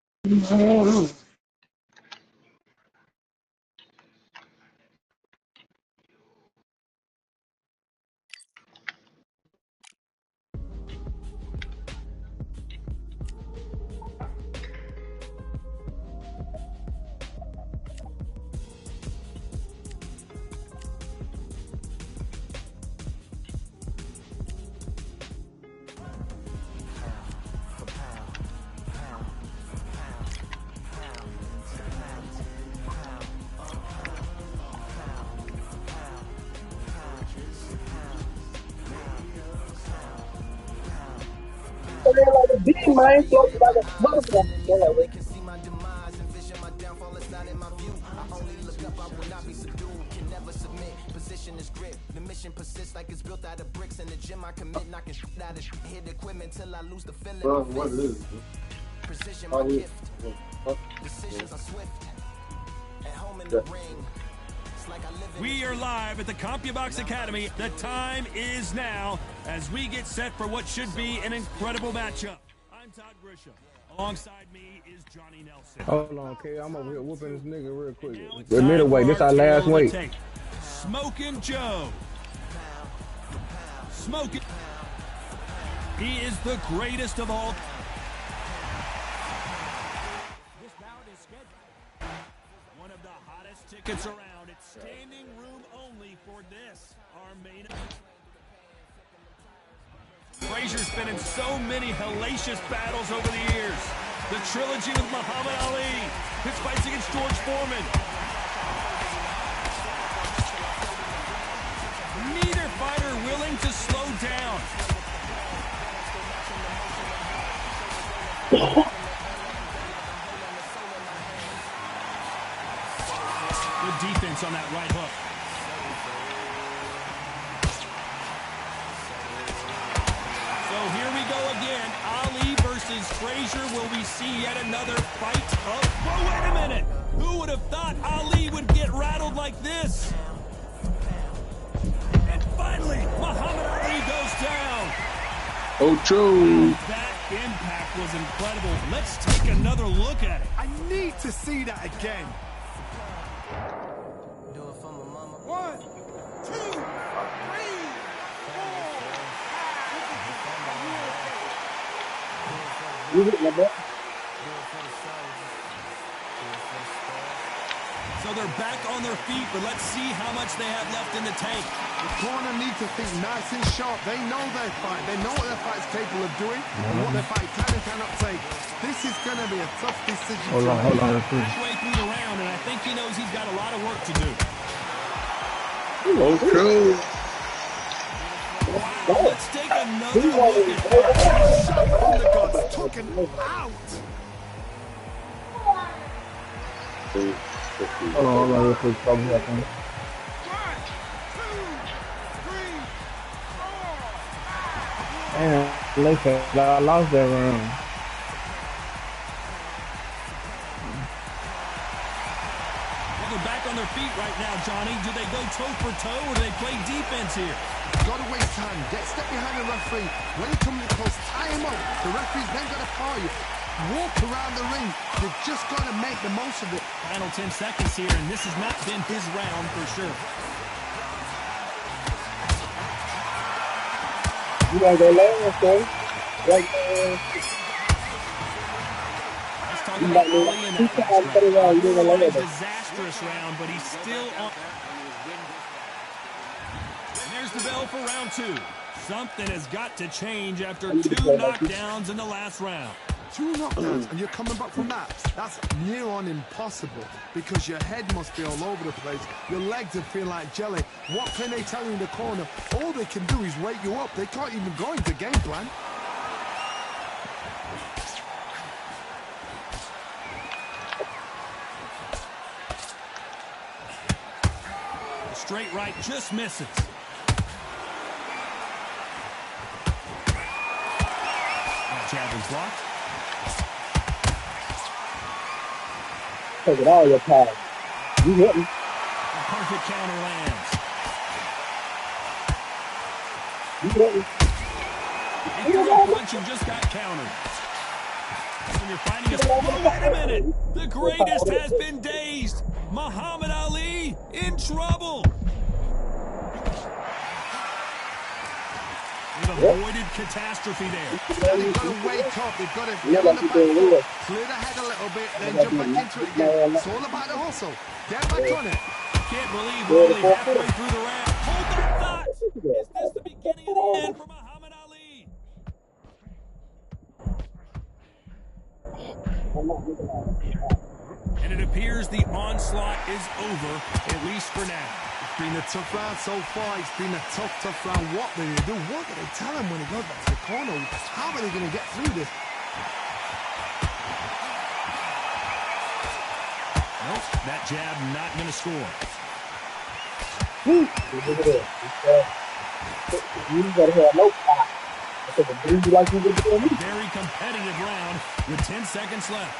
Man, floating like a butterfly. They can see my demise, envision my downfall is not in my view. I only look up, I will not be subdued. Can never submit, position is grip. The mission persists like it's built out of bricks. In the gym I commit, knocking shit out of shit. Hit equipment till I lose the feeling. What is it? Precision my gift. Decisions are swift. At home in the ring. We are live at the CompuBox Academy. The time is now as we get set for what should be an incredible matchup. I'm Todd Grisham. Alongside me is Johnny Nelson. Hold on, okay. I'm over here whooping this nigga real quick. The middleweight. This our last weight. Smokin' Joe. Smokin'. He is the greatest of all. This bout is scheduled. One of the hottest tickets around. It's standing room only for this, our main event. Frazier's been in so many hellacious battles over the years. The trilogy with Muhammad Ali, his fights against George Foreman. Neither fighter willing to slow down. distance on that right hook. So here we go again. Ali versus Frazier. Will we see yet another fight? Oh, wait a minute. Who would have thought Ali would get rattled like this? And finally, Muhammad Ali goes down. Ocho. That impact was incredible. Let's take another look at it. I need to see that again. Do it for my mama. 1, 2, 3, 4. You hit my butt. So they're back on their feet, but let's see how much they have left in the tank. The corner need to think nice and sharp. They know their fight. They know what their fight's capable of doing and what their fight can and cannot take. This is going to be a tough decision. Hold on. Halfway through the round, and I think he knows he's got a lot of work to do. Ocho. Wow, let's take another look at that. Shot from the guts. Took him out. Hold on. Real quick. Probably happened. 1, 2, 3, 4. Damn, Lakers, I lost that round. Well, they're back on their feet right now, Johnny. Do they go toe for toe or do they play defense here? Got to waste time. Get step behind the referee. When he comes close, tie him up. The referee's then got to foul you. Walk around the ring. You've just got to make the most of it. Final 10 seconds here, and this has not been his round for sure. You gotta go last, though. Like, Let's talk about Ali in that last round. A disastrous round, but he's still on. And there's the bell for round 2. Something has got to change after 2 knockdowns in the last round. 2 knockdowns and you're coming back from that. That's near on impossible because your head must be all over the place. Your legs will feel like jelly. What can they tell you in the corner? All they can do is wake you up. They can't even go into game plan. The straight right just misses. That jab is blocked. take it all your time. You hit me. A perfect counter lands. You hit me. He threw a punch and just got countered. And you're finding us. Oh, wait a minute. The greatest has been dazed. Muhammad Ali in trouble. We've avoided catastrophe there. They've got to wake up. They've got to get on the back foot, clear the head a little bit, then jump back into it again. It's all about the hustle. Get back on it. Can't believe we're only halfway through the round. Hold that thought. Is this the beginning of the end for Muhammad Ali? And it appears the onslaught is over, at least for now. It's been a tough round so far. It's been a tough round. What do they do? What do they tell him when he goes back to the corner? How are they going to get through this? Nope, that jab not going to score. You gotta have no pop. Like you did to me. Very competitive round with 10 seconds left.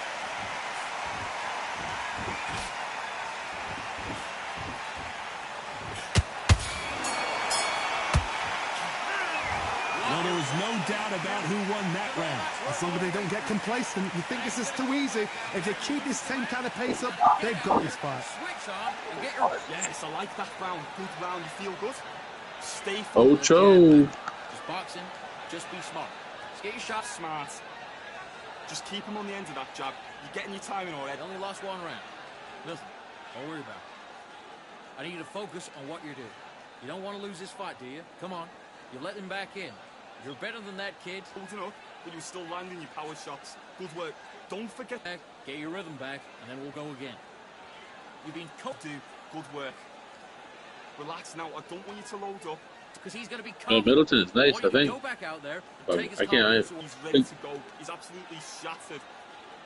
Well, there was no doubt about who won that round. As long as they don't get complacent, you think this is too easy. If they keep this same kind of pace up, they've got this fight. Switch on and get your... Yes, I like that round. Good round. You feel good. Stay Ocho. Just boxing. Just be smart. Just get your shots smart. Just keep him on the end of that jab. You're getting your timing already. You only lost one round. Listen, don't worry about it. I need you to focus on what you're doing. You don't want to lose this fight, do you? Come on. You let him back in. You're better than that, kid. Holding up, but you're still landing your power shots. Good work. Don't forget... Get your rhythm back, and then we'll go again. You've been cut. Dude, good work. Relax now. I don't want you to load up. Because he's going to be Middleton is nice, I think. Go back out there But and take his I can't. He's ready to go. He's absolutely shattered.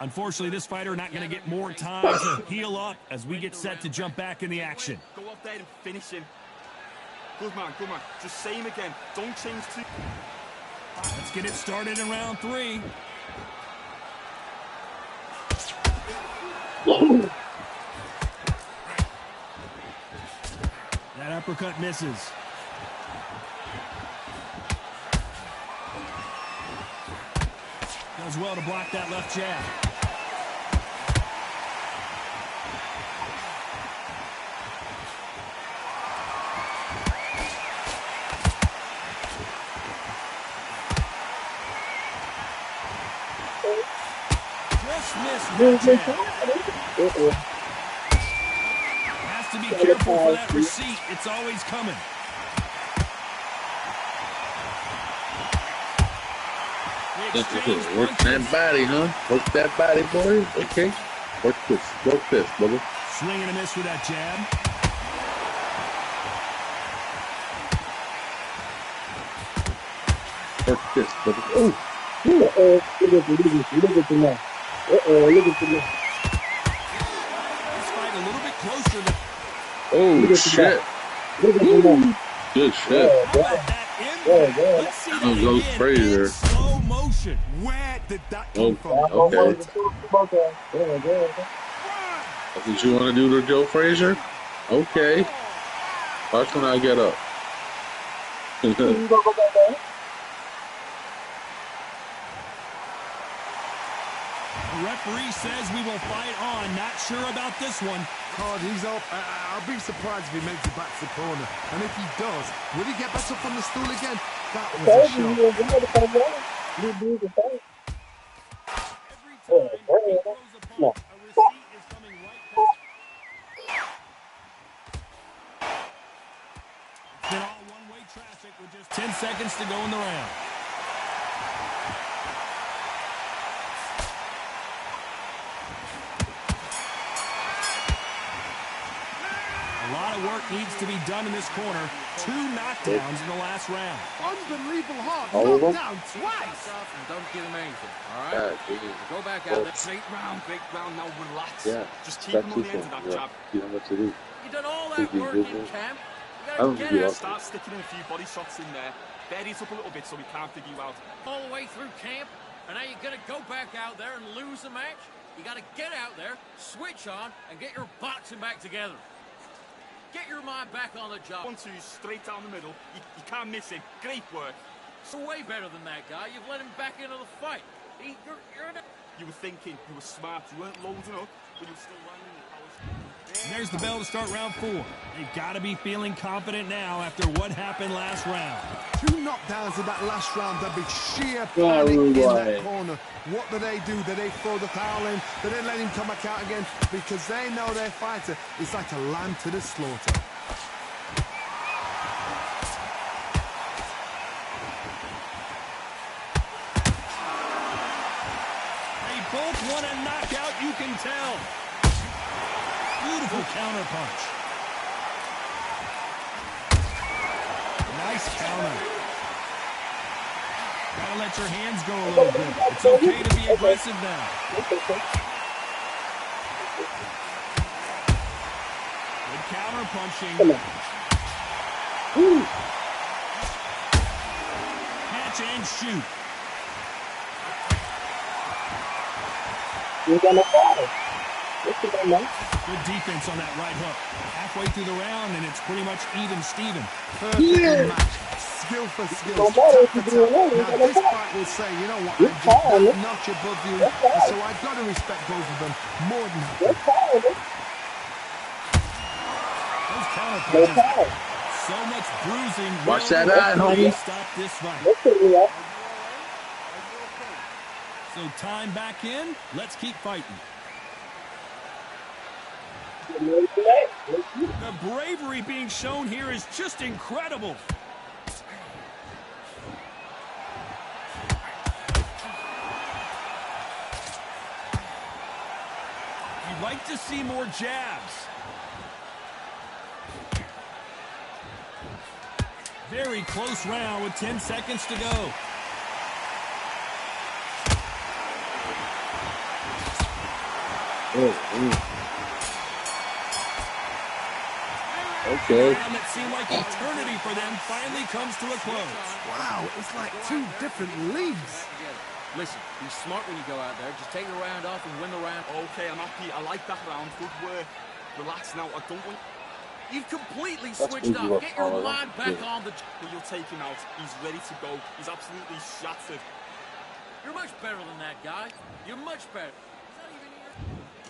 Unfortunately, this fighter not going to get more time to heal up as we get set to jump back in the action. Go up there and finish him. Good man, good man. Just same again. Don't change too. Let's get it started in round 3. That uppercut misses. Does well to block that left jab. Just missed that jab. Has to be careful for that receipt. It's always coming. Work that body, huh? Work that body, boy. Okay. Work this, brother. Swing and a miss with that jab. Work this, brother. Look at the man. Look at the man. This fight a little bit closer than... Oh, shit. Look at the man. Good shit. Let's see that Ghost again Frazier. in slow motion. Where did that Oh, come from? okay. That's what you want to do to Joe Frazier? Okay. Watch when I get up. The referee says we will fight on. Not sure about this one. God, he's up. I'll be surprised if he makes it back to the corner. And if he does, will he get back up on the stool again? That was a shot. Every time he throws a punch, a receipt is coming right back. It's been all one-way traffic with just 10 seconds to go in the round. A lot of work needs to be done in this corner. 2 knockdowns in the last round. Unbelievable hard. All of them? Knocked down twice. And don't give him anything, all right? Go back out there. Big round, now relax. Yeah. Just keep him on the end of that jab. You know what to do. You done all that work in camp. You I gotta don't get give out. up. Start sticking in a few body shots in there. Bury it up a little bit so we can't figure you out. All the way through camp, and now you're gonna go back out there and lose the match. You gotta get out there, switch on, and get your boxing back together. Get your mind back on the job. 1-2 straight down the middle. You can't miss it. Great work. So way better than that guy. You've let him back into the fight. You're in a... You were thinking, you were smart, you weren't loading up, but you were still landing the powers. And there's the bell to start round 4. They've got to be feeling confident now after what happened last round. 2 knockdowns in that last round. There'd be sheer panic in that corner. What do? Do they throw the towel in? Do they let him come back out again? Because they know their fighter is like a lamb to the slaughter. They both want a knockout, you can tell. Beautiful counter punch. Nice counter. Gotta let your hands go a little bit. It's okay to be aggressive now. Good counter punching. Catch and shoot. Good defense on that right hook. Halfway through the round, and it's pretty much even Steven. Perfect match. Skill for skill. Now this fight will say, you know what, I'm just that notch above you, so I've got to respect both of them more than that. Those counter punches. So much bruising. Watch that eye, homie. Stop this fight. So time back in. Let's keep fighting. The bravery being shown here is just incredible. You'd like to see more jabs. Very close round with 10 seconds to go. Okay. And it seemed like eternity for them finally comes to a close. Wow, it's like two different leagues. Listen, be smart when you go out there. Just take the round off and win the round. Okay, I'm happy. I like that round. Good work. Relax now. I don't want... You've completely switched up. Get your mind back on the... But you'll take him out. He's ready to go. He's absolutely shattered. You're much better than that guy. You're much better.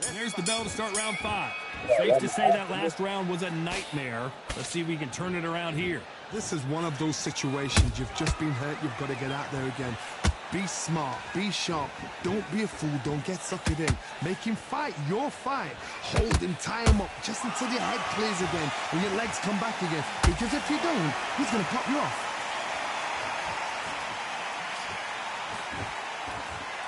And there's the bell to start round 5. Safe to say that last round was a nightmare. Let's see if we can turn it around here. This is one of those situations. You've just been hurt. You've got to get out there again. Be smart. Be sharp. Don't be a fool. Don't get suckered in. Make him fight your fight. Hold him. Tie him up just until your head clears again and your legs come back again. Because if you don't, he's going to pop you off.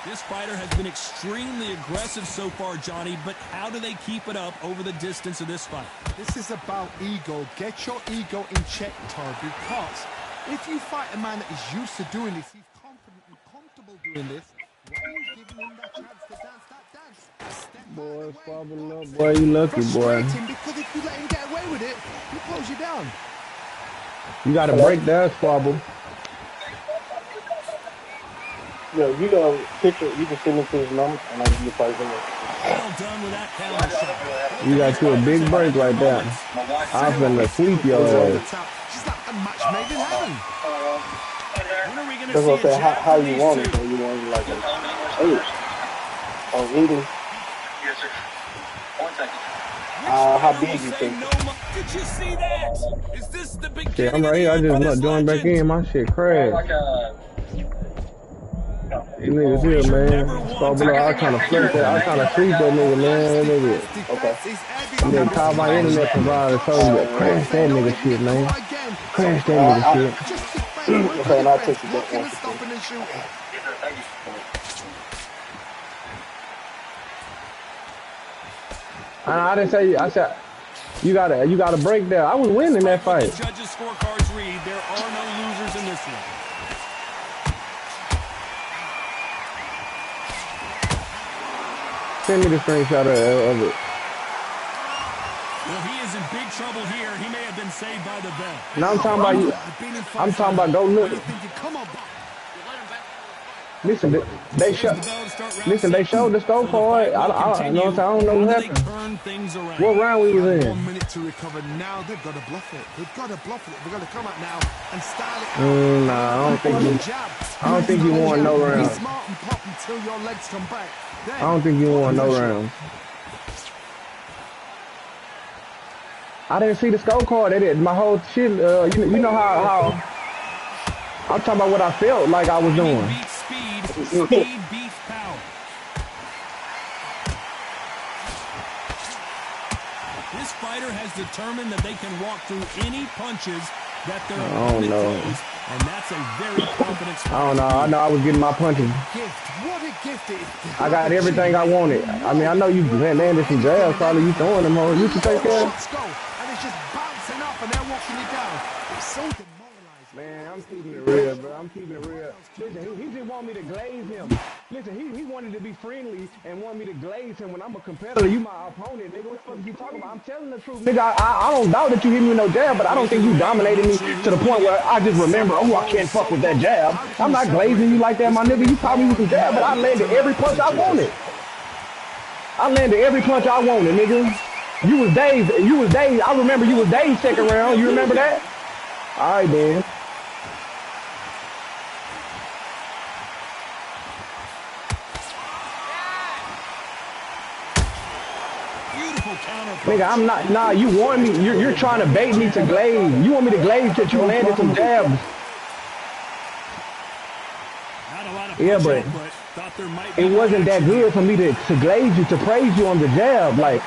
This fighter has been extremely aggressive so far, Johnny, but how do they keep it up over the distance of this fight? This is about ego. Get your ego in check, Tar, because if you fight a man that is used to doing this, he's confident and comfortable doing this, why are you giving him that chance to dance that dance? Boy, Squabble up. Boy, you lucky, boy. Because if you let him get away with it, he close you down. You got to break that Squabble. Yo, you got a picture, you can send it to his number, and I'll give you a price on it. Well done with that counter shot. You got you a big break right there. I'm finna sweep your ass. She's like a match made in heaven. When are we going to That's see what a I'm saying, jab how from you these want it, two? so you want it like a 8. On English. Yes, sir. 1 second. How big you think? Did you see that? Is this the beginning? Shit, I'm right here. I just joined back in. My shit crashed. Like a... These niggas here, man. Squabble up. I kind of flip that. I kind of treat that nigga, man. Nigga. Okay. And then call my internet provider, told you to crash that nigga shit, man. Crash that nigga shit. Okay, and I'll take you back once. I didn't say. I said you gotta break there. I was winning that fight. The judges' scorecards read there are no losers in this one. Send me the screenshot of it. Well, he is in big trouble here. He may have been saved by the bell. Now I'm talking about you. I'm talking about go look. Listen, they showed the scorecard. I know what happened. What round we was in? 1 minute to recover. Now they've got to bluff it. They've got to bluff it. They've got to come out now and style it. Nah, I don't think you won no round. Be smart and pop until your legs come back. I don't think you won no round. I didn't see the scorecard. They did my whole shit. You know how I'm talking about what I felt like I was doing. Speed beats power. This fighter has determined that they can walk through any punches that their opponent throws, and that's a very confident fight. I don't know. I know I was getting my punches. What a gift it is. I got everything I wanted. I mean, I know you landed some jabs, probably you throwing them on. You should take care. Shots go, and it's just bouncing up, and they're walking you down. It's so demoralizing. Man, I'm keeping it real, bro. I'm keeping it real. Listen, he just want me to glaze him. Listen, he wanted to be friendly and want me to glaze him when I'm a competitor. You my opponent, nigga. What the fuck are you talking about? I'm telling the truth, nigga. I don't doubt that you hit me with no jab, but I don't think you dominated me to the point where I just remember, oh, I can't fuck with that jab. I'm not glazing you like that, my nigga. You caught me with some jab, but I landed every punch I wanted. I landed every punch I wanted, nigga. You was dazed. I remember you was dazed second round. You remember that? All right, then. Nigga, I'm not. Nah, you want me. You're trying to bait me to glaze. You want me to glaze that you landed some jabs. Yeah, but it wasn't that good for me to glaze you, to praise you on the jab. Like,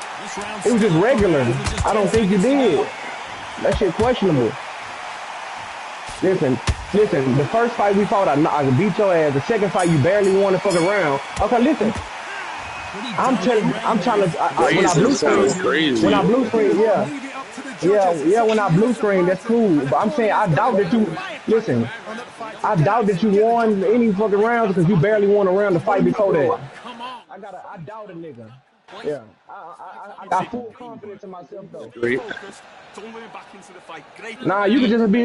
it was just regular. I don't think you did. That shit questionable. Listen. The first fight we fought, I beat your ass. The second fight, you barely won the fucking round. Okay, listen. I'm trying to. When I blue screen, yeah, when I blue screen, that's cool. But I'm saying I doubt that you. Listen, I doubt that you won any fucking rounds because you barely won a round to fight before that. I doubt a nigga. Yeah, I got full confidence in myself though. Great. Focused. Don't let him back into the fight. Great. Nah, you could just be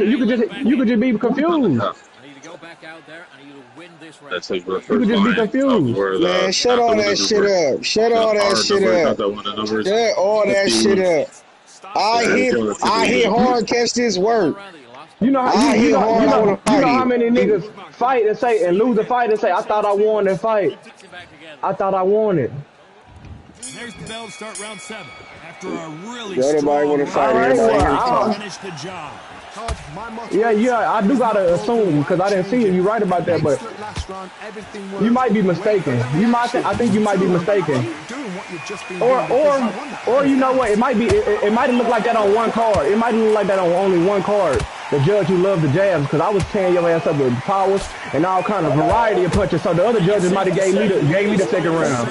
confused. I need to go back out there. I need to win this round. That's his You reference could just be line of confused. where Man, shut not all the that shit number, up. Shut all that our shit number, not up. that one, the numbers. Shut all that 51. shit up. I hit hard, catch this work. You know how I hit hard, I wanna fight how you. many niggas fight and say and lose a fight and say I thought I won that fight. I thought I won it. There's the bell to start round 7. After a really Don't nobody wanna fight everybody. finish the job. Yeah, I do gotta assume because I didn't see it. You're right about that, but you might be mistaken. I think you might be mistaken. Or you know what? It might look like that on one card. It might look like that on only one card. The judge who loved the jabs, because I was tearing your ass up with powers and all kind of variety of punches. So the other judges might have gave me the second round.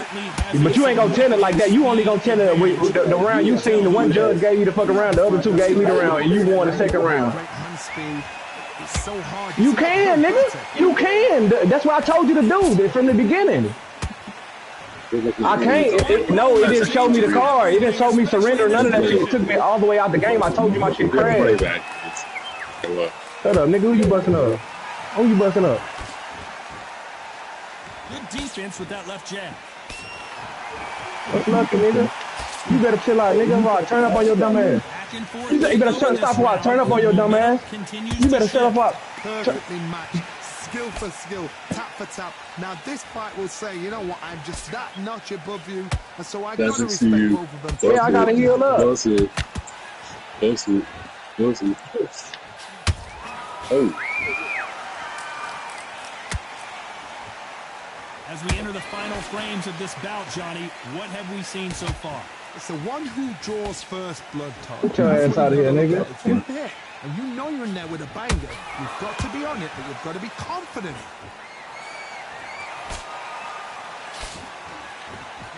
But you ain't gonna tell it like that. You only gonna tell it with the round you seen. The one judge gave you the fucking round. The other two gave me the round, and you won the second round. You can, nigga. You can. That's what I told you to do from the beginning. I can't. It didn't show me the card. It didn't show me surrender. None of that shit. It took me all the way out the game. I told you my shit crashed. Shut up, nigga. Who you busting up? Who you busting up? Good defense with that left jab. What's lucky, nigga? You better chill out, nigga. Right, turn up on your dumb ass. You better stop a while. Turn up on your dumb ass. You better shut up while. Perfectly matched. Skill for skill, tap for tap. Now this fight will say, you know what, I'm just that notch above you, and so I gotta respect both of them. Yeah, I gotta heal up. That's it. Oh. As we enter the final frames of this bout, Johnny, what have we seen so far? It's the one who draws first blood, Todd. Get your ass out of here, nigga. It's in there, and you know you're in there with a banger. You've got to be on it, but you've got to be confident.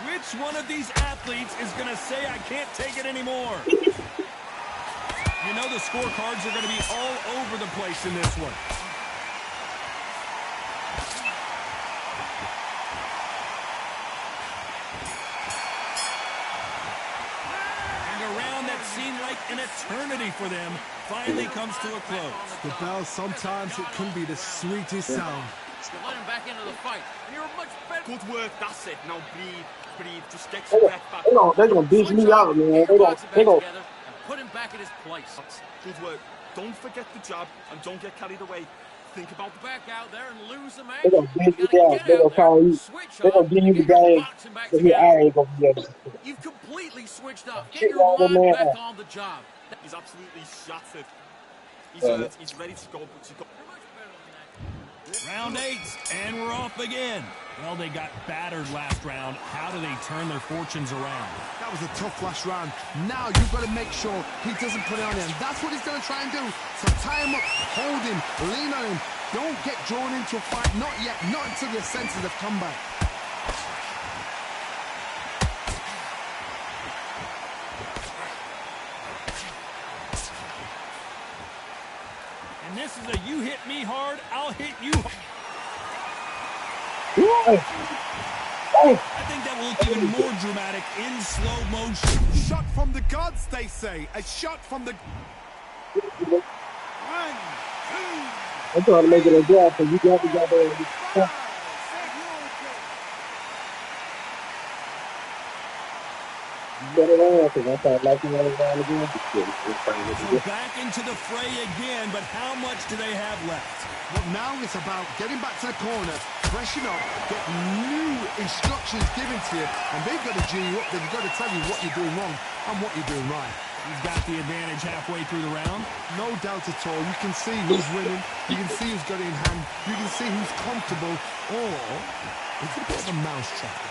Which one of these athletes is going to say, I can't take it anymore? You know the scorecards are going to be all over the place in this one. Seemed like an eternity for them finally comes to a close. The bell, sometimes it can be the sweetest sound. Let him back into the fight. And you're much better. Good work. That's it. Now breathe. Just get They're your breath back. gonna beat me out, man. They're gonna and put him back in his place. Good work. Don't forget the jab and don't get carried away. Think about the back out there and lose the man. They're gonna beat you out. They're gonna call you. They're gonna give you the game. I ain't gonna be able to. You've completely switched up. Get your mind back on the job. He's absolutely shattered. He's ready to go, but he's got... Round 8, and we're off again. Well, they got battered last round. How do they turn their fortunes around? That was a tough last round. Now you've got to make sure he doesn't put it on him. That's what he's going to try and do. So tie him up, hold him, lean on him. Don't get drawn into a fight. Not yet. Not until your senses have come back. And this is a you hit me hard, I'll hit you hard. I think that will look even more dramatic in slow motion. Shot from the gods, they say. A shot from the... 1, 2. I'm trying to make it a draw, so you got there. Better than because I thought like you wanted down again. So back into the fray again, but how much do they have left? Well, now it's about getting back to the corner, freshen up, get new instructions given to you, and they've got to G you up. They've got to tell you what you're doing wrong and what you're doing right. He's got the advantage halfway through the round. No doubt at all. You can see who's winning. You can see who's got it in hand. You can see who's comfortable. Or it's a bit of a mousetrap.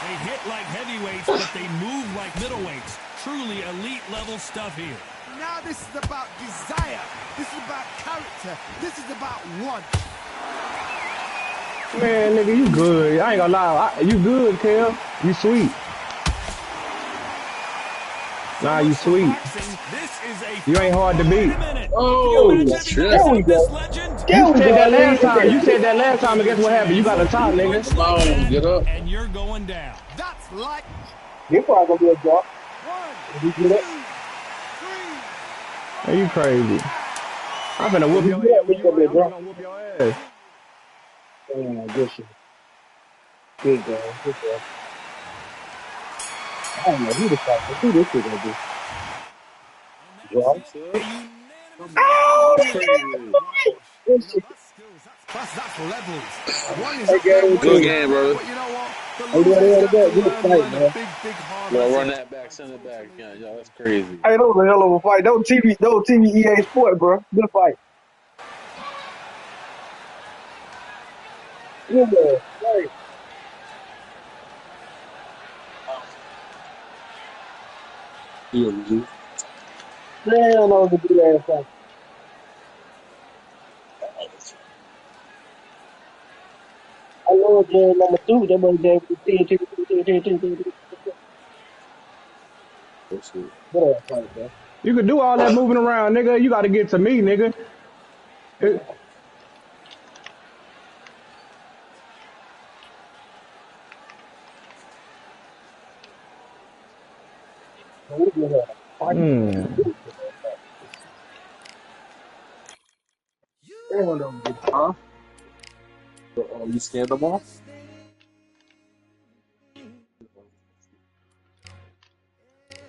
They hit like heavyweights, but they move like middleweights. Truly elite level stuff here. Now this is about desire. This is about character. This is about want. Man, nigga, you good. I ain't gonna lie. You good, Kel. You sweet. Nah, you sweet. This is a You ain't hard to beat. Oh, shit. There we go. There You we said go. that I last leave it time. there. You said that last time, and guess what happened? You got a top, nigga. Come on, get up. and you're going down. That's like This probably gonna be a drop. Did you get it? Are you crazy? I'm finna whoop Did your you get ass it? when This you gonna be a right. I'm drop. gonna whoop your ass. Oh, good shit. Good game. Good game. I don't know who the fuck. Who this shit gonna be? Drop. Come on, that's crazy. Good you know shit. that's skills. That's levels. One is Hey, up there, game one Good is two. game, down. brother. But you know what? The Hey, what loser's the hell got to that? Good fight, learn a man. big hard Yo, run lesson. that back, send it back. Yeah, yo, that's crazy. Hey, that was a hell of a fight. That was TV EA Sport, bro. Good fight. Yeah, right. Yeah, G. Damn, that was a good ass fight. I love game number two. That was game 10. That's it. Good ass fight, bro. You can do all that moving around, nigga. You got to get to me, nigga. Good ass fight. Damn, that was a good. Huh? You scanned them off?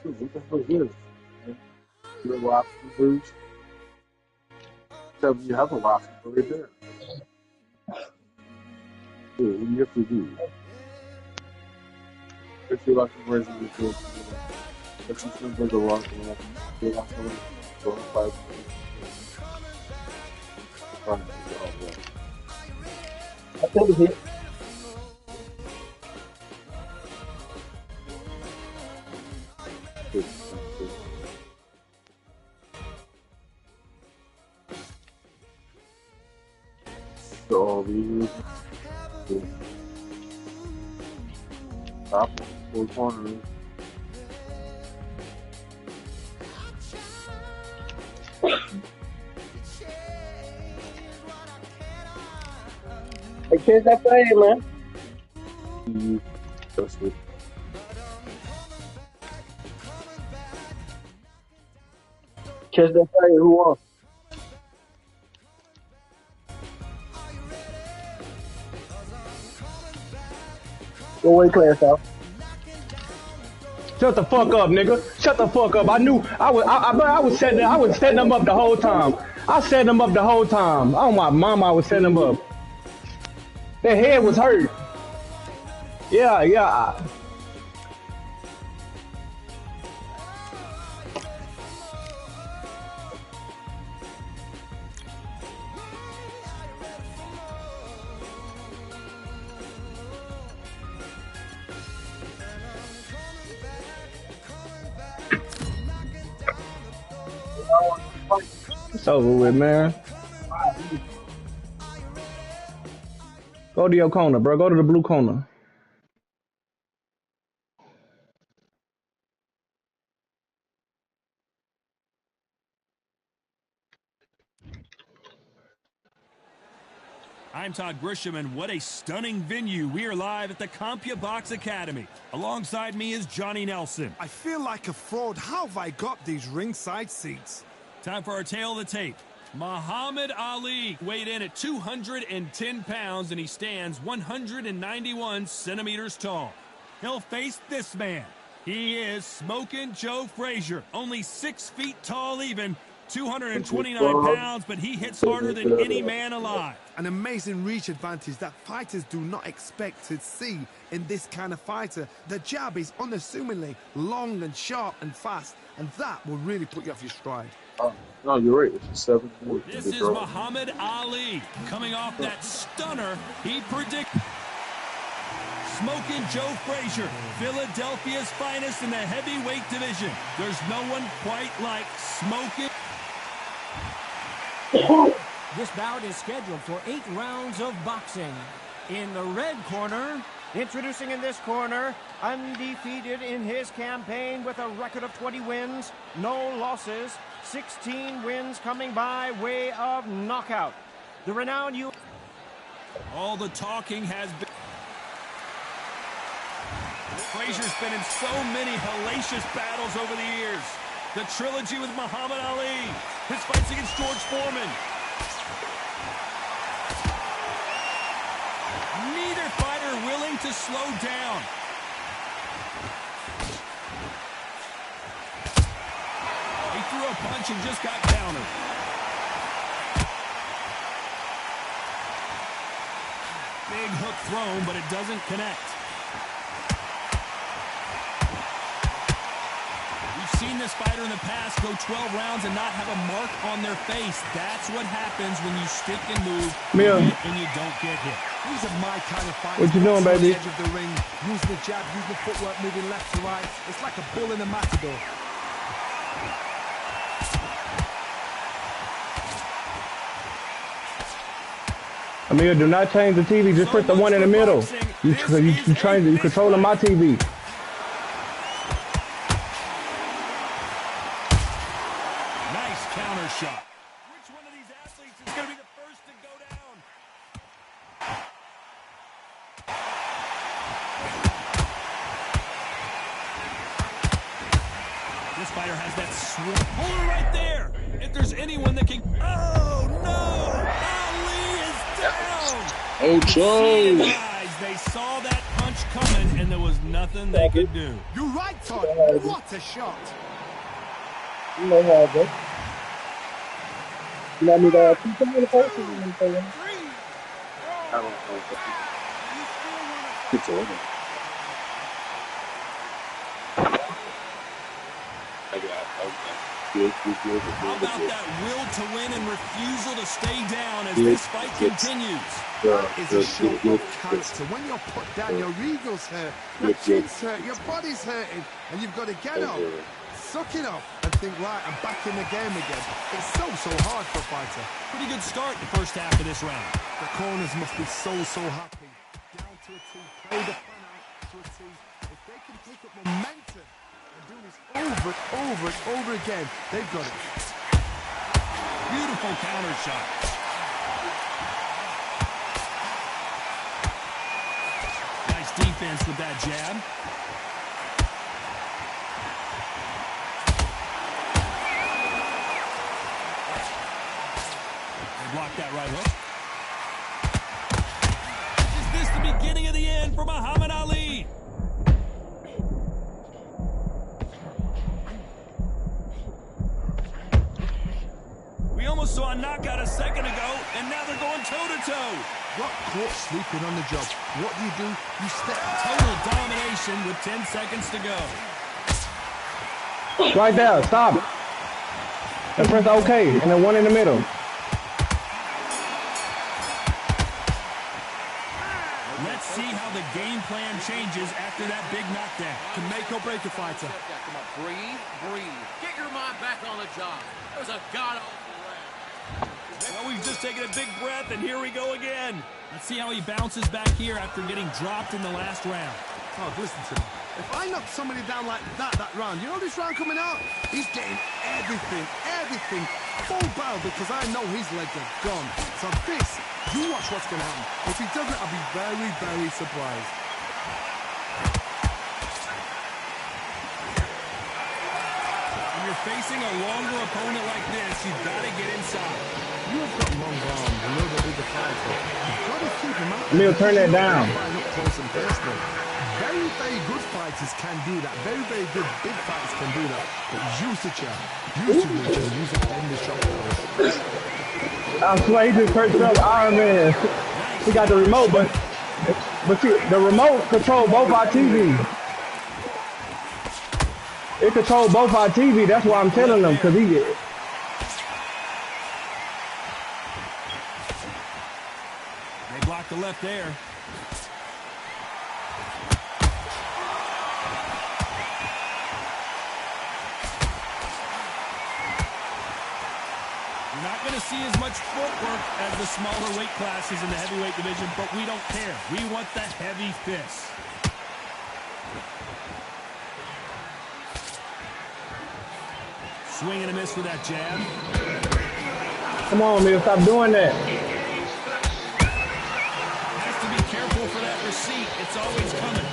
Dude, what the fuck is this? You're a lobster boost? Tell me you have a lobster right there. Dude, what do you have to do? If you like the version of the if you think there's a lot of you're not going to go five. I think it's hit. So all these top four corners. Hey, catch that fade, man. That's it. Catch that fade. Who won? Go weight class out. Shut the fuck up, nigga. Shut the fuck up. I knew I was setting them up the whole time. I set them up the whole time. Oh my mama, I was setting them up. Their head was hurt. Yeah. It's over with, man. Go to your corner, bro. Go to the blue corner. I'm Todd Grisham, and what a stunning venue. We are live at the CompuBox Academy. Alongside me is Johnny Nelson. I feel like a fraud. How have I got these ringside seats? Time for our tail of the tape. Muhammad Ali weighed in at 210 pounds, and he stands 191 centimeters tall. He'll face this man. He is Smokin' Joe Frazier, only 6 feet tall even, 229 pounds, but he hits harder than any man alive. An amazing reach advantage that fighters do not expect to see in this kind of fighter. The jab is unassumingly long and sharp and fast, and that will really put you off your stride. No, you're right. It's a 7 point. This is Muhammad Ali coming off that stunner he predicted. Smokin' Joe Frazier, Philadelphia's finest in the heavyweight division. There's no one quite like Smokin'. This bout is scheduled for 8 rounds of boxing. In the red corner, Introducing in this corner, undefeated in his campaign with a record of 20 wins, no losses, 16 wins coming by way of knockout. The renowned U. All the talking has been. Frazier's been in so many hellacious battles over the years. The trilogy with Muhammad Ali, his fights against George Foreman. Neither fighter willing to slow down. He threw a punch and just got countered. Big hook thrown, but it doesn't connect. We've seen this fighter in the past go 12 rounds and not have a mark on their face. That's what happens when you stick and move and you don't get hit. These are my kind of fights. What you doing, baby? Edge of the ring, using the jab, using the footwork, moving left to right. It's like a bull in a matador. Amir, do not change the TV. Just put the one in the middle. You controlling my TV. Nice counter shot. Which one of these athletes is going to be the first to go down? This fighter has that swing. Hold it right there. If there's anyone that can. Oh, no. Oh, Joe! They saw that punch coming, and there was nothing they could do. You're right, Todd. What a shot! You know how I go. You know me to keep them in the post or anything? I don't know. It's over. How about that will to win and refusal to stay down as this fight continues? It's a show of character. When you're put down, your ego's hurt, your chin's hurt, your body's hurting, and you've got to get up, suck it up, and think, right, I'm back in the game again. It's so hard for a fighter. Pretty good start the first half of this round. The corners must be so happy. Down to a T, play the fun out to a T. If they can pick up momentum and do this over and over again, they've got it. Beautiful counter shot. Nice defense with that jab. They blocked that right hook. Is this the beginning of the end for Muhammad Ali? We almost saw a knockout a second ago, and now they're going toe-to-toe. Got caught sleeping on the job. What do? You step. Total domination with 10 seconds to go. Right there, stop. And press OK, and then one in the middle. Let's see how the game plan changes after that big knockdown. Can make or break a fighter. Come on, breathe. Get your mind back on the job. It was a god-awful round. Well, we've just taken a big breath, and here we go again. Let's see how he bounces back here after getting dropped in the last round. Oh, listen to me. If I knock somebody down like that round, you know this round coming out? He's getting everything, full barrel, because I know his legs are gone. So this, you watch what's going to happen. If he doesn't, I'll be very, very surprised. When you're facing a longer opponent like this, you've got to get inside. You've got long arms, a little bit bigger fighter. You've got to keep him out. Emil, turn that down. Up close and personal. Very, very good fighters can do that. Very, very good big fighters can do that. But Usyk just end the shot. I swear he just cursed up Iron Man. He got the remote, but see, the remote control both our TVs. It controls both our TV. That's why I'm telling them, because he get. They blocked the left there. We're not going to see as much footwork as the smaller weight classes in the heavyweight division, but we don't care. We want the heavy fists. Swing and a miss for that jab. Come on, man, stop doing that. Has to be careful for that receipt. It's always coming.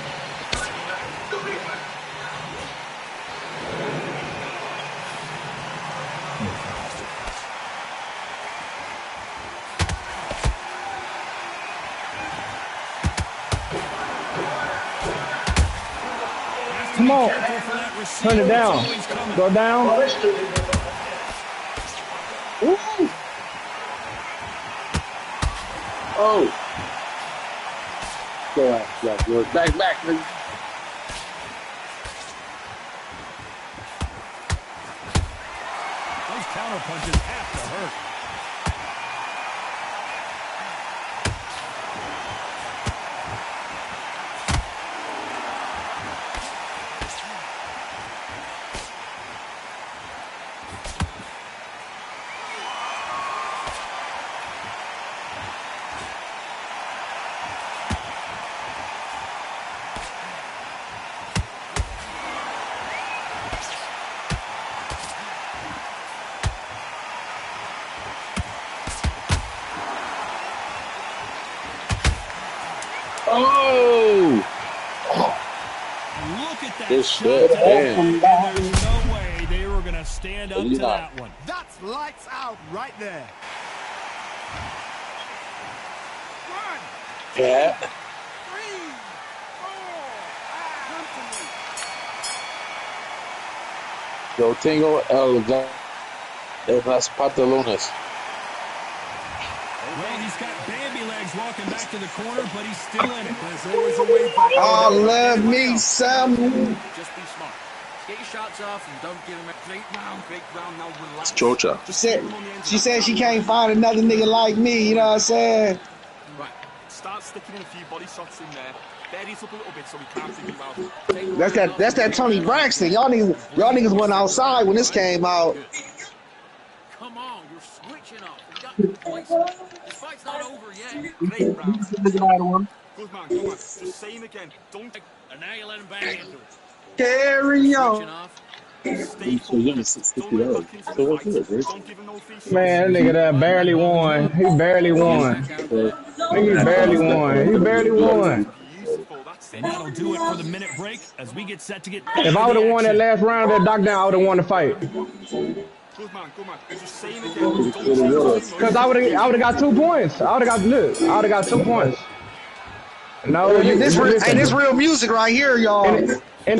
Come on. Turn it down. Go down. Ooh. Oh. Go out. Yeah, back, nigga. Those counter punches have to hurt. Oh! Look at that This shot. shit, And there's no way they were going to stand up to that one. That's lights out right there. Yeah. Yo tengo las pantalones. Well, he's got Bambi legs walking back to the corner, but he's still in it. There's always a way back. I love me some. Just be smart. Get your shots off and don't give him a great round, now relax. It's Georgia. She said she can't find another nigga like me, you know what I'm saying? Right, start sticking in a few body shots in there. Buries up a little bit so we can't figure you out. That's that Tony Braxton. Y'all niggas went outside when this came out. Come on, you're switching off. You got your points. This fight's not over yet. Great round. Good man, good man. Just say him again. Don't. And now you let him bang into it. Carry on. Switching off. Stay focused. Don't let back into the fight. Don't give him no free. Man, that nigga that barely won. He barely won. He barely won. He barely won. And that'll do it for the minute break as we get set to get. If I would have won that last round of that knockdown, I would have won the fight. Good man, good man. Just say him again. Cause I would have got 2 points. I would have got 2 points. No, This real music right here, y'all. But at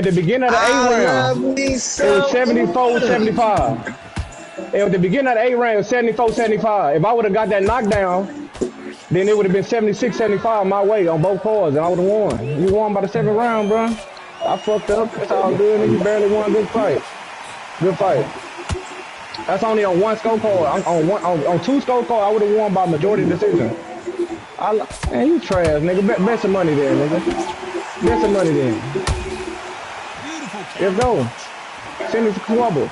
the beginning of the 8th round, it was 74-75. At the beginning of the 8th round, it was 74-75. If I would have got that knockdown, then it would have been 76-75 my way on both cards, and I would have won. You won by the 7th round, bro. I fucked up. It's all good. And you barely won. Good fight. Good fight. That's only on one scorecard. On 2 scorecards, I would have won by majority decision. Man, you trash, nigga. Bet some money there, nigga. Bet some money there. Let's go. Send it to Squabble.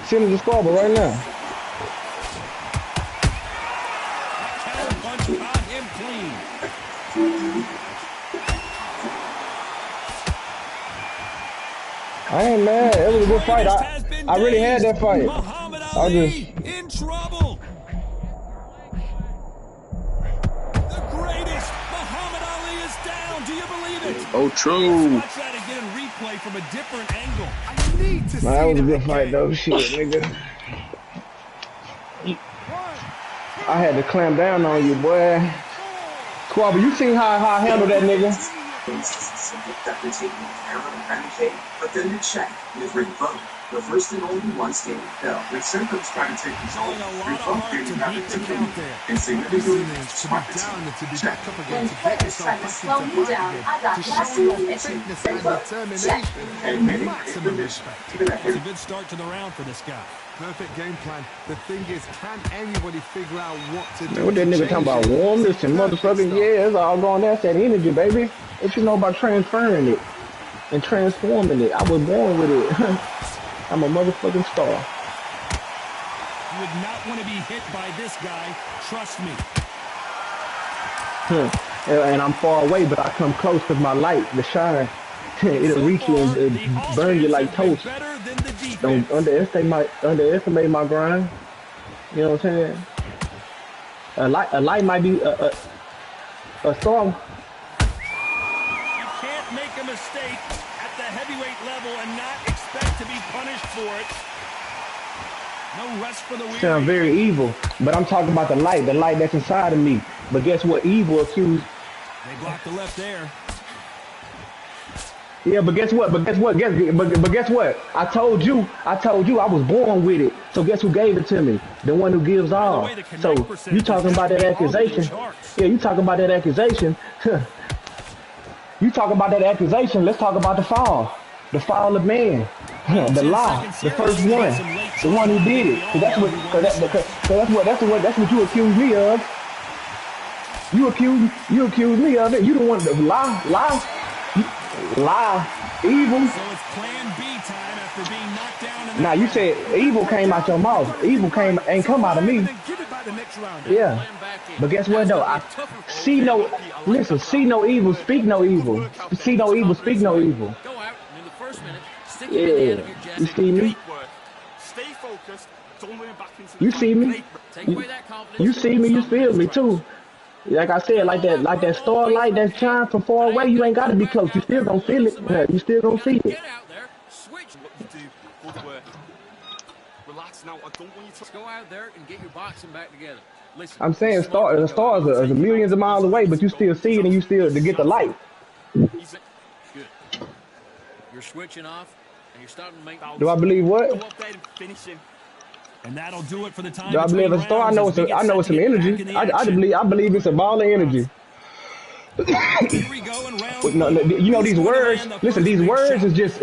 Send it to Squabble right now. Punch caught him clean. I ain't mad. It was a good fight. I really had that fight. Muhammad Ali in trouble. The greatest. Muhammad Ali is down. Do you believe it? Oh, true. Let's watch that again in replay from a different angle. I need to see That was a good fight, though. Shit, nigga. I had to clamp down on you, boy. Squabble, you seen how I handled that nigga? But then it checked with Rick Vogt, the first and only one standing fell. With Symptoms trying to take control, Rick Vogt getting out of the game and significantly smart down and to be back up again, When to get Frederick's yourself trying to back slow into me fight down, again, I got to last show your minute. fitness and determination. Maximum respect. It's a good start to the round for this guy. Perfect game plan. The thing is, can anybody figure out what to do? Man, what that nigga talking about? Warmness and motherfucking, yeah, it's all going. That's that energy, baby. What you know about transferring it and transforming it? I was born with it. I'm a motherfucking star. would not want to be hit by this guy. Trust me. And I'm far away, but I come close because my light, the shine, it'll reach you and burn you like toast. Don't underestimate my grind. You know what I'm saying? A light might be a storm. You can't make a mistake at the heavyweight level and not expect to be punished for it. No rest for the weary. Sound very evil, but I'm talking about the light that's inside of me. But guess what? Evil accused. They blocked the left there. Yeah, but guess what? But guess what? I told you I was born with it. So guess who gave it to me? The one who gives all. So you talking about that accusation? Yeah, you talking about that accusation? You talking about that accusation? Let's talk about the fall. The fall of man. The lie. The first one. The one who did it. That's what you accuse me of. You accuse me of it. You don't want to lie, evil. So it's plan B time after being knocked down. Now you said evil came out your mouth. Evil ain't come out of me. Yeah. But guess what though? See no evil, speak no evil. See no evil, speak no evil. Go out and in the first minute, stick Yeah. it in the end of your jab. You see me? Stay focused. Don't lean back into You see me? Take away that confidence. You see me, you feel me too. Like I said, like that starlight that shines from far away, you ain't gotta be close. You still gonna feel it. You still gonna see it. Get out there, switch. what you do. Good work. Relax now. I don't want you to Go out there and get your boxing back together. Listen, I'm saying the stars are millions of miles away, but you still see it and you still to get the light. Good. You're switching off and you're starting to make. Do I believe what? go up there and finish him. And that'll do it for the time. Do I believe a star? I know it's some energy. I believe it's a ball of energy. Here we go in round No, you know these words. Listen, these words is just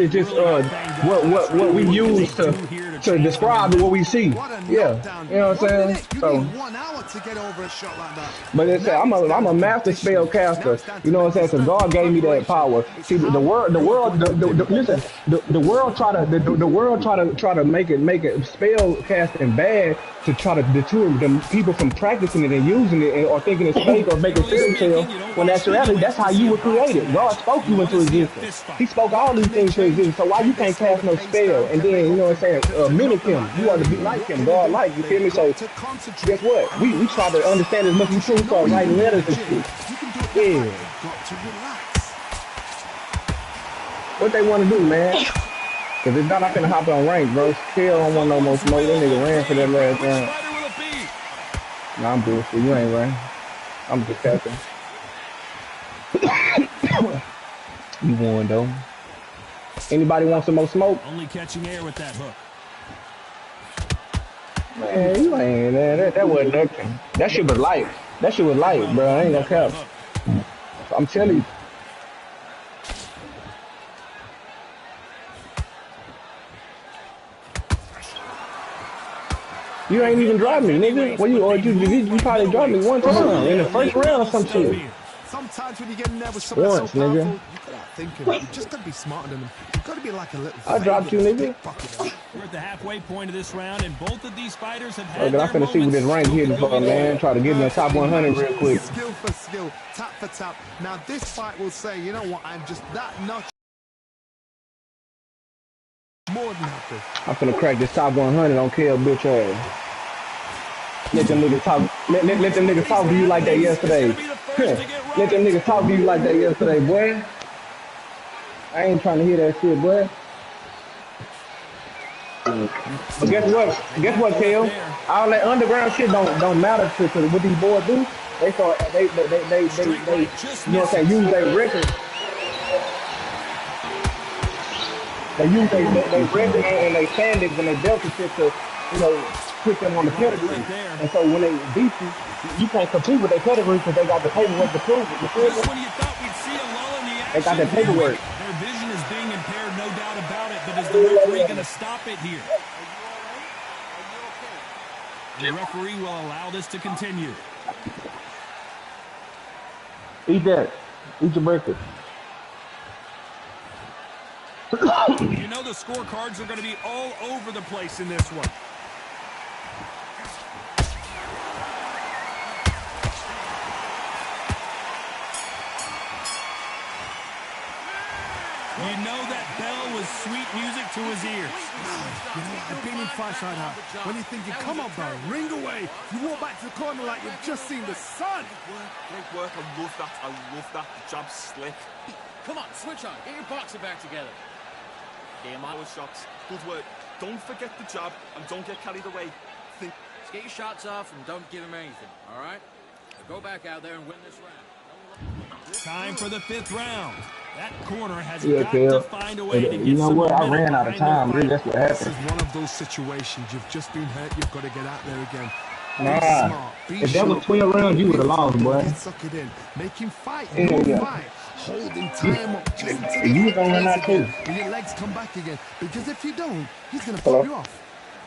what we use to describe what we see. Yeah, you know what I'm saying. So, 1 hour to get over a shot like that. but it's, I'm a master spell caster. You know what I'm saying. So God gave me that power. See, the world try to make it spell casting bad to try to deter the people from practicing it and using it or thinking it's fake or making fairy tale. When actually, that's how you were created. God spoke you into existence. He spoke all these things into existence. So why you can't cast no spell and then, you know what I'm saying, mimic him? You ought to be like him, God like, you feel me? So guess what? We try to understand as much as we can, start writing letters and shit. Yeah. What they want to do, man? Cause if not, I'm finna hop on rank, bro. Still don't want no more smoke. That nigga ran for that last round. Nah, I'm bullshit. You ain't ran. I'm just capping. You won though. Anybody want some more smoke? Only catching air with that hook. Man, you ain't that wasn't nothing. That shit was light. That shit was light, bro. I ain't gonna cap. I'm telling you. You ain't even drive me, nigga. Well, you probably drive me one time in the first round or some shit. Sometimes when you get in there with someone Once, so powerful, nigga. you gotta think of it. You just gotta be smarter than them. You gotta be like a little. I dropped you, nigga. We're at the halfway point of this round, and both of these fighters have had Okay, I'm finna see what this rank hitting for, man. Try to get in the top 100 real quick. Skill for skill, tap for tap. Now this fight will say, you know what? I'm just that notch more than happy. I'm finna crack this top 100 on KL bitch ass. Let them niggas talk. Let them niggas talk to you like that yesterday. Let them niggas talk to you like that yesterday, boy. I ain't trying to hear that shit, boy. But guess what? Guess what, Kale? All that underground shit don't matter to what these boys do. They start they you know what I'm saying, use their records. They use their records and they standings and they belt and shit to, you know, put them on the pedigree. And so when they beat you, you can't compete with their pedigree because they got the paperwork to prove it. They got the paperwork. Their vision is being impaired, no doubt about it, but is the referee going to stop it here? The referee will allow this to continue. Eat that. Eat your breakfast. You know the scorecards are going to be all over the place in this one. You know that bell was sweet music to his ears. You know, I've been in fights like that. When you're thinking, come on, bro, ring away. You walk back to the corner like you've just seen the sun. Great work. I love that. I love that. The jab's slick. Come on, switch on. Get your boxing back together. Game out shots. Good work. Don't forget the jab and don't get carried away. Just get your shots off and don't give him anything, all right? Now go back out there and win this round. Time for the 5th round. That corner has Yeah, got Kel. to find a way to get You know some what? I momentum ran out of behind time. the Really, fight. that's what This is happened. one of those situations. You've just been hurt. You've got to get out there again. Be Nah. smart. Be If that was sure. 12 rounds, you would have lost, boy. Suck it in. Make him fight. Yeah, Don't yeah. fight. Holding time up just until You he was gonna run out again. too. And your legs come back again. Because if you don't, he's going to Hello? pop you off.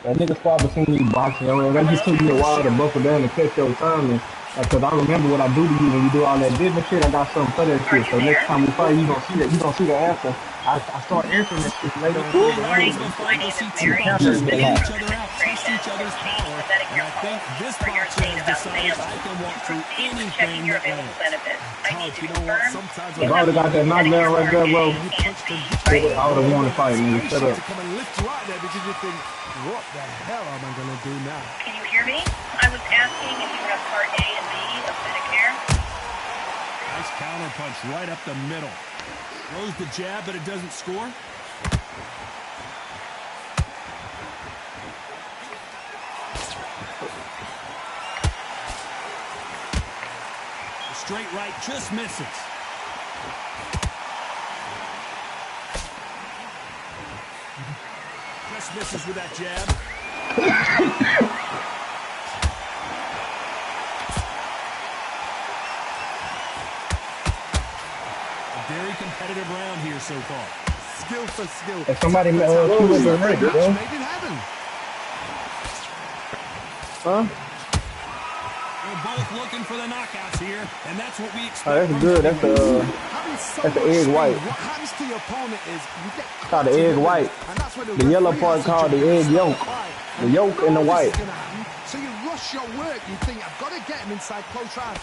That nigga fought between me boxing. I mean, that just took me a while to buckle down and catch your timing. Because I remember what I do to you when you do all that business shit. I got something for that shit. So next time we fight, you gonna see that. You gonna see the answer. I start answering that shit later on. Good morning. My name is Mary. Boxers weigh each other out, test each other's power, and I think this boxer has decided I can walk through anything that lands. Todd, you know what? Sometimes If I would have got that knockdown right there, bro, I would have won the fight, man. Shut up. to come and lift you out there because you think, what the hell am I going to do now? Can you hear me? I was asking if you have Part A and B of Medicare. Nice counter punch right up the middle. Throws the jab, but it doesn't score. The straight right just misses. Just misses with that jab. Very competitive round here so far. Skill for skill. If somebody shoot up the ring, bro. Made in heaven. Huh? We're both looking for the knockouts here, and that's what we expect. Oh, that's from good. That's So the much egg speed, white. What happens to your opponent is you get It's called the egg white. and that's where The yellow referee part has to called the jump in egg and yolk. stop fight. The yolk and the You know white. this is gonna happen, so you rush your work. You think, I've got to get him inside close rounds.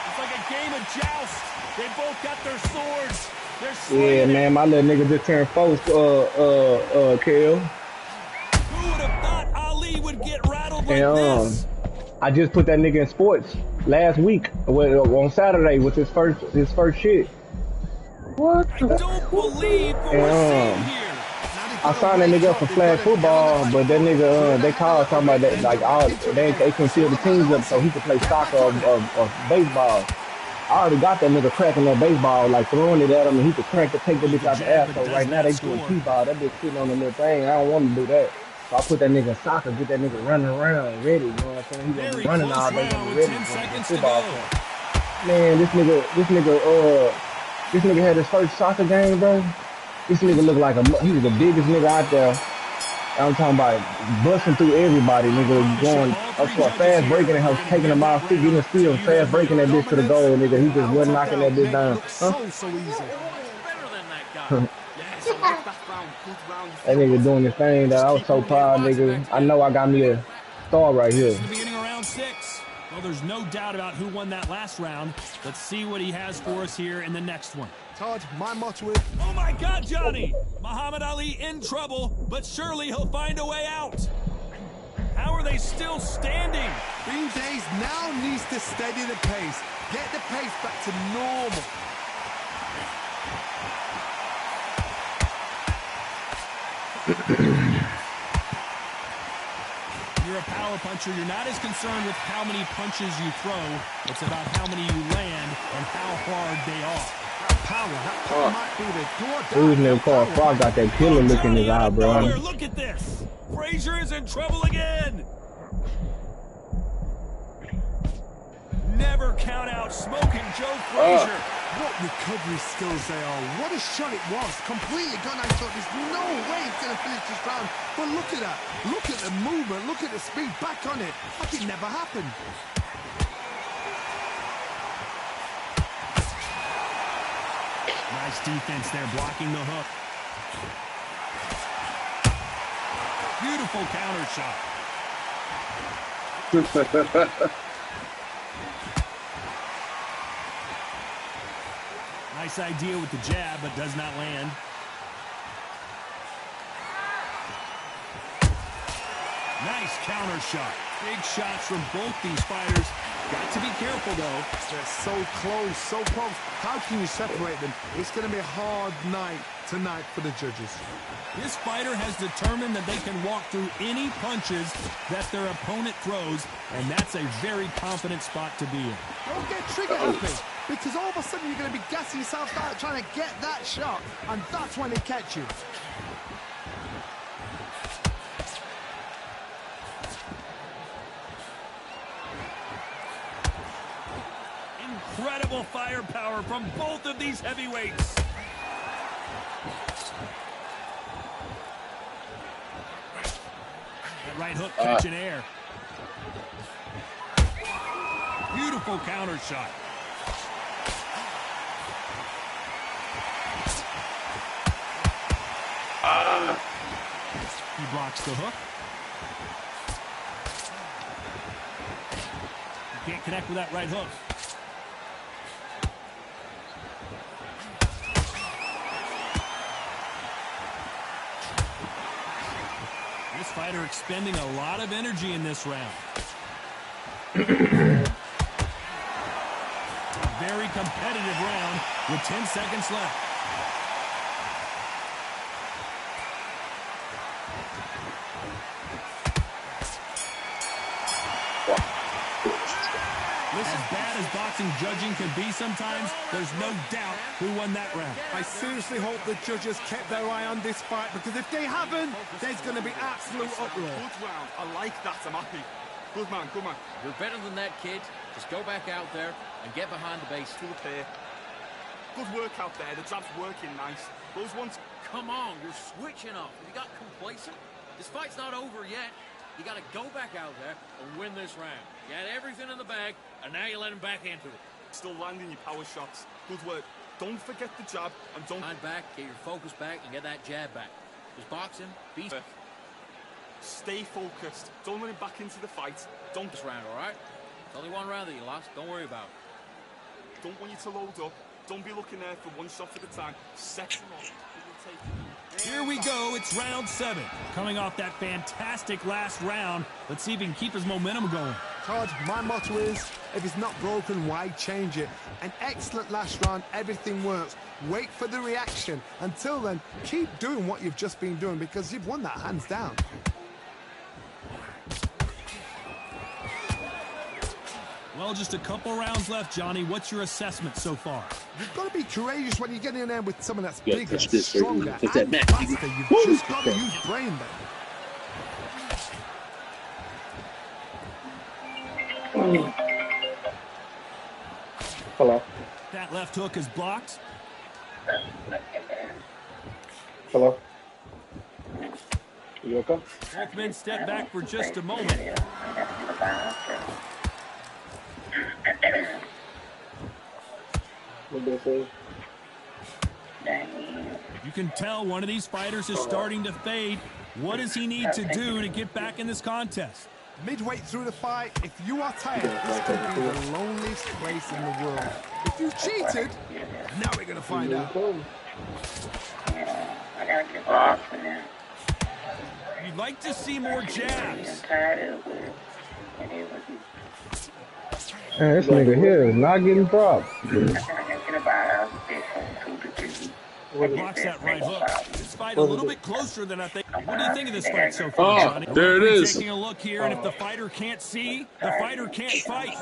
It's like a game of joust. They both got their swords. They're Yeah, slinging it. man, my little nigga just turned 4, Kel. Who would have thought Ali would get rattled like And this? I just put that nigga in sports last week, on Saturday with his first shit. What? I don't believe what we're seeing here. I signed that nigga up for flag football, but that nigga, they called talking about that, like, they can fill the teams up so he could play soccer or baseball. I already got that nigga cracking that baseball, like throwing it at him, and he could crank to take that bitch out the ass. So right now they doing T-ball, that bitch sitting on the little thing. I don't want to do that. So I put that nigga in soccer, get that nigga running around ready. You know what I'm saying? He gonna be running all day, gonna be ready for the football camp. Man, this nigga had his first soccer game, bro. This nigga looked like he was the biggest nigga out there. I'm talking about busting through everybody, nigga, going up for a fast breaking and taking him off, getting the steal, fast breaking that bitch to the goal, nigga. He just wasn't knocking that bitch down. Huh? So easy. That nigga doing his thing, though. I was so proud, nigga. I know I got me a star right here. The beginning of round 6. Well, there's no doubt about who won that last round. Let's see what he has for us here in the next one. Todd, my motto is... Oh my God, Johnny! Muhammad Ali in trouble, but surely he'll find a way out. How are they still standing? Bean Days now needs to steady the pace. Get the pace back to normal. You're a power puncher. You're not as concerned with how many punches you throw. It's about how many you land and how hard they are. That power might be the door. Dude, nigga called Frog got that killer look in his eye, bro. Look at this. Frazier is in trouble again. Never count out Smoking Joe Frazier. What recovery skills they are. What a shot it was. Completely gone. I thought there's no way he's going to finish this round. But look at that. Look at the movement. Look at the speed. Back on it. Like it never happened. Nice defense there, blocking the hook. Beautiful counter shot. Nice idea with the jab, but does not land. Nice counter shot. Big shots from both these fighters. Got to be careful, though. They're so close, so close. How can you separate them? It's going to be a hard night tonight for the judges. This fighter has determined that they can walk through any punches that their opponent throws, and that's a very confident spot to be in. Don't get trigger happy, because all of a sudden you're going to be gassing yourself out trying to get that shot, and that's when they catch you. Incredible firepower from both of these heavyweights. That right hook catching air. Beautiful counter shot. He blocks the hook. He can't connect with that right hook. This fighter expending a lot of energy in this round. Very competitive round with 10 seconds left. As bad as boxing judging can be sometimes, there's no doubt who won that round. I seriously hope the judges kept their eye on this fight, because if they haven't, there's going to be absolute uproar. Good round. I like that. I'm happy. Good man, good man. You're better than that, kid. Just go back out there and get behind the base. Good here. Good work out there. The jab's working nice. Those ones... Come on, you're switching up. Have you got complacent? This fight's not over yet. You got to go back out there and win this round. You had everything in the bag, and now you let him back into it. Still landing your power shots. Good work. Don't forget the jab, and don't... Mind back, get your focus back, and get that jab back. Just box him, be... Stay focused. Don't let him back into the fight. Don't... This round, all right? It's only one round that you lost. Don't worry about it. Don't want you to load up. Don't be looking there for one shot at a time. Set him up. Here we go, it's round 7. Coming off that fantastic last round, let's see if he can keep his momentum going. Todd, my motto is, if it's not broken, why change it? An excellent last round, everything works. Wait for the reaction. Until then, keep doing what you've just been doing, because you've won that hands down. Well, just a couple rounds left, Johnny. What's your assessment so far? You've got to be courageous when you get in there with someone that's Yeah, bigger, touch this, stronger, touch that and mat, faster. nigga. You've Woo! just got to use brain then. Hello. That left hook is blocked. Hello. You okay? Both men step back for just a moment. What they say? You can tell one of these fighters is starting to fade. What does he need to do to get back in this contest? Midway through the fight, if you are tired, this could be the loneliest place in the world. If you cheated, now we're going to find out. You'd like to see more jabs. Man, this nigga here is not getting dropped. Blocks that right hook. This fight a little bit closer than I think. What do you think of this fight so far, Johnny? There it is. Taking a look here, and if the fighter can't see, the fighter can't fight.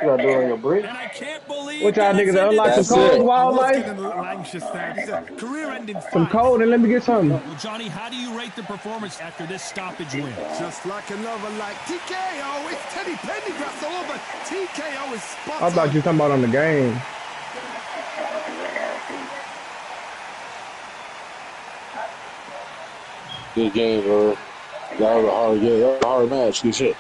You gotta do it on your break. And I can't believe What y'all that niggas it's unlock ended some this cold way. wildlife? Getting a little anxious there. This is a career-ending Some fight. cold and let me get something. Well, Johnny, how do you rate the performance after this stoppage win? Just like another, like TKO. It's Teddy Pendergrass all over. TKO is spot I thought you were talking about on the game. Good game, bro. That was a hard game. That was a hard match. Good shit.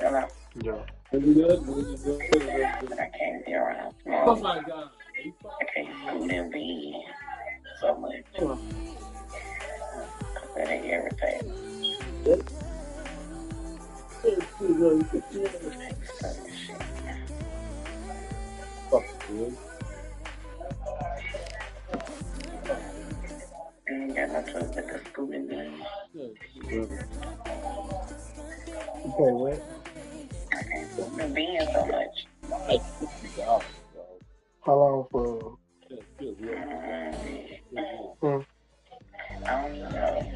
Hello. Yeah. Really good? Really But I can't be around small. Oh my God. I can't scoot and be so much. Because that ain't irritating. I ain't got no choice but to scoot and be. Okay, what? I can't scoot and be so much. How long for? I don't know.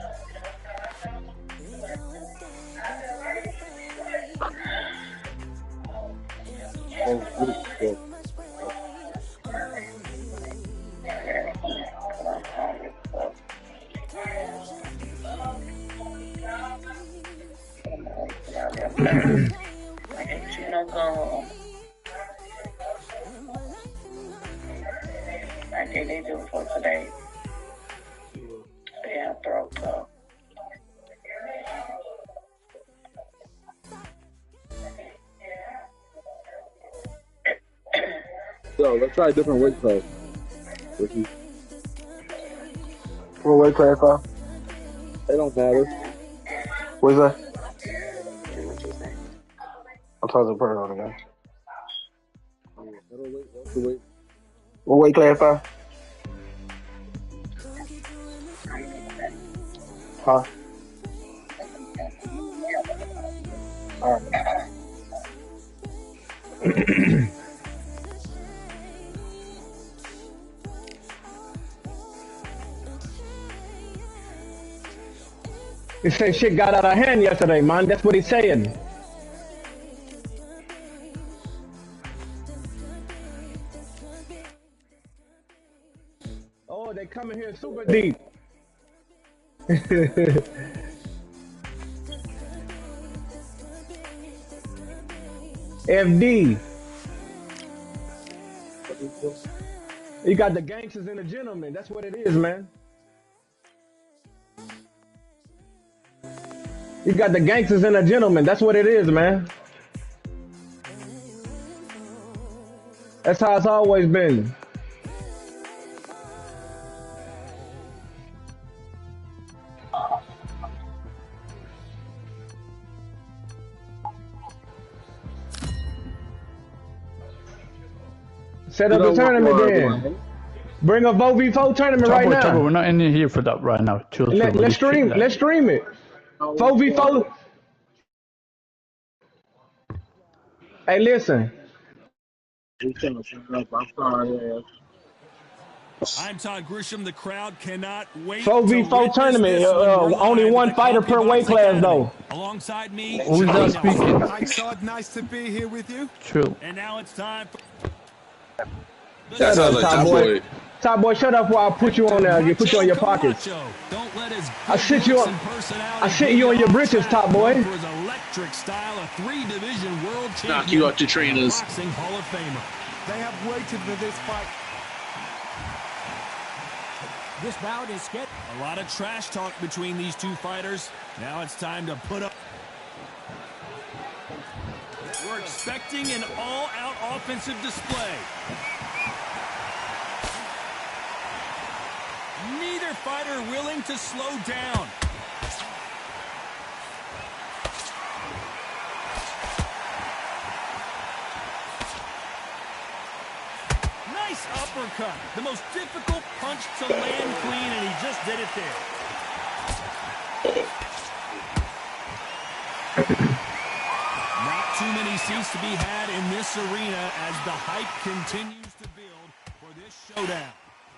I ain't you no go. I think they do for today. They have throat cough. So let's try a different weight class. What weight class are? It don't matter. What's that? I'm talking to person again. What's the weight? What weight class are? Huh? All right. He said shit got out of hand yesterday, man. That's what he's saying. Oh, they coming here super deep. FD. You got the gangsters and the gentlemen. That's what it is, man. You got the gangsters and the gentlemen. That's what it is, man. That's how it's always been. Set up the tournament then. Bring a Vote V4 tournament right now. Trouble, we're not in here for that right now. Chill, Let's stream it. Vote V4. Hey, listen. I'm Todd Grisham. The crowd cannot wait. 4v4 tournament. Only one fighter per weight class, though. Alongside me, who's that speaking? Hi, Todd. Nice to be here with you. True. And now it's time for. Shut up, Top Boy. Top Boy, shut up while I put you on there. You put you on your pockets. I shit you on. I shit you on your britches, Top Boy. Electric style of 3-division world champion. Knock you out your trainers. Boxing Hall of Famer. They have waited for this fight. This bout is sketchy. A lot of trash talk between these two fighters. Now it's time to put up. We're expecting an all-out offensive display. Neither fighter willing to slow down. Nice uppercut. The most difficult punch to land clean, and he just did it there. Not too many seats to be had in this arena as the hype continues to build for this showdown.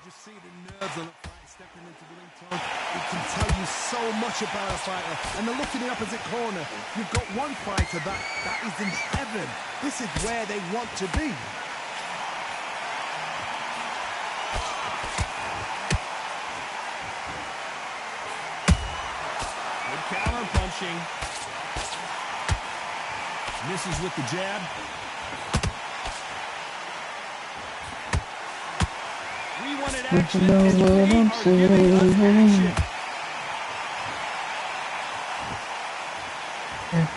Just see the nerves on the fight stepping into the ring, Tom. It can tell you so much about a fighter. And the look in the opposite corner. You've got one fighter that is in heaven. This is where they want to be. Good counter punching. Misses with the jab. We wanted action, and they are giving us action. Typical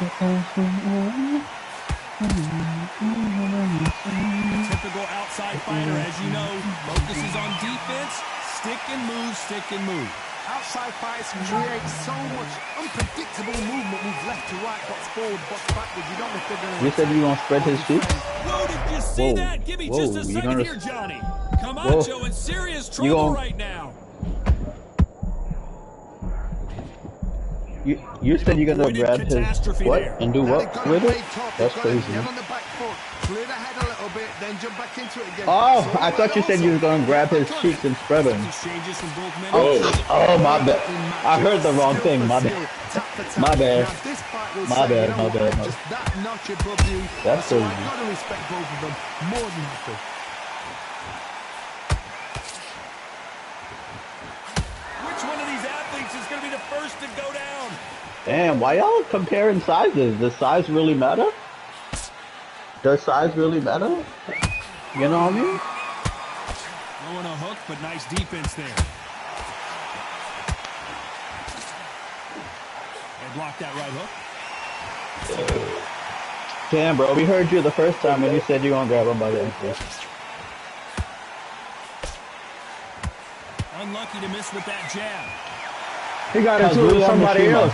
outside fighter, as you know, focuses on defense, stick and move, stick and move. Outside fights create so much unpredictable movement, move left to right, box forward, box backward. You don't know if they're going to... You said you gonna spread his cheeks? Whoa, did you see that? Give me just a second here, Johnny. Camacho in serious trouble right now. You said you're gonna grab his what and do what with it? That's crazy. Clear the head a little bit, then jump back into it again. Oh, I thought you said you were gonna grab his cheeks and spread them. Oh, my bad. I heard the wrong thing. My bad. My bad. My bad. My bad. That's crazy. Gotta respect both of them more than happy. Which one of these athletes is going to be the first to go down? Damn, why y'all comparing sizes? Does size really matter? Does size really matter? You know what I mean? Throwing a hook, but nice defense there. They blocked that right hook. Damn, bro, we heard you the first time when you said you gonna grab him by the ankle. Unlucky to miss with that jab. He got into it with somebody else.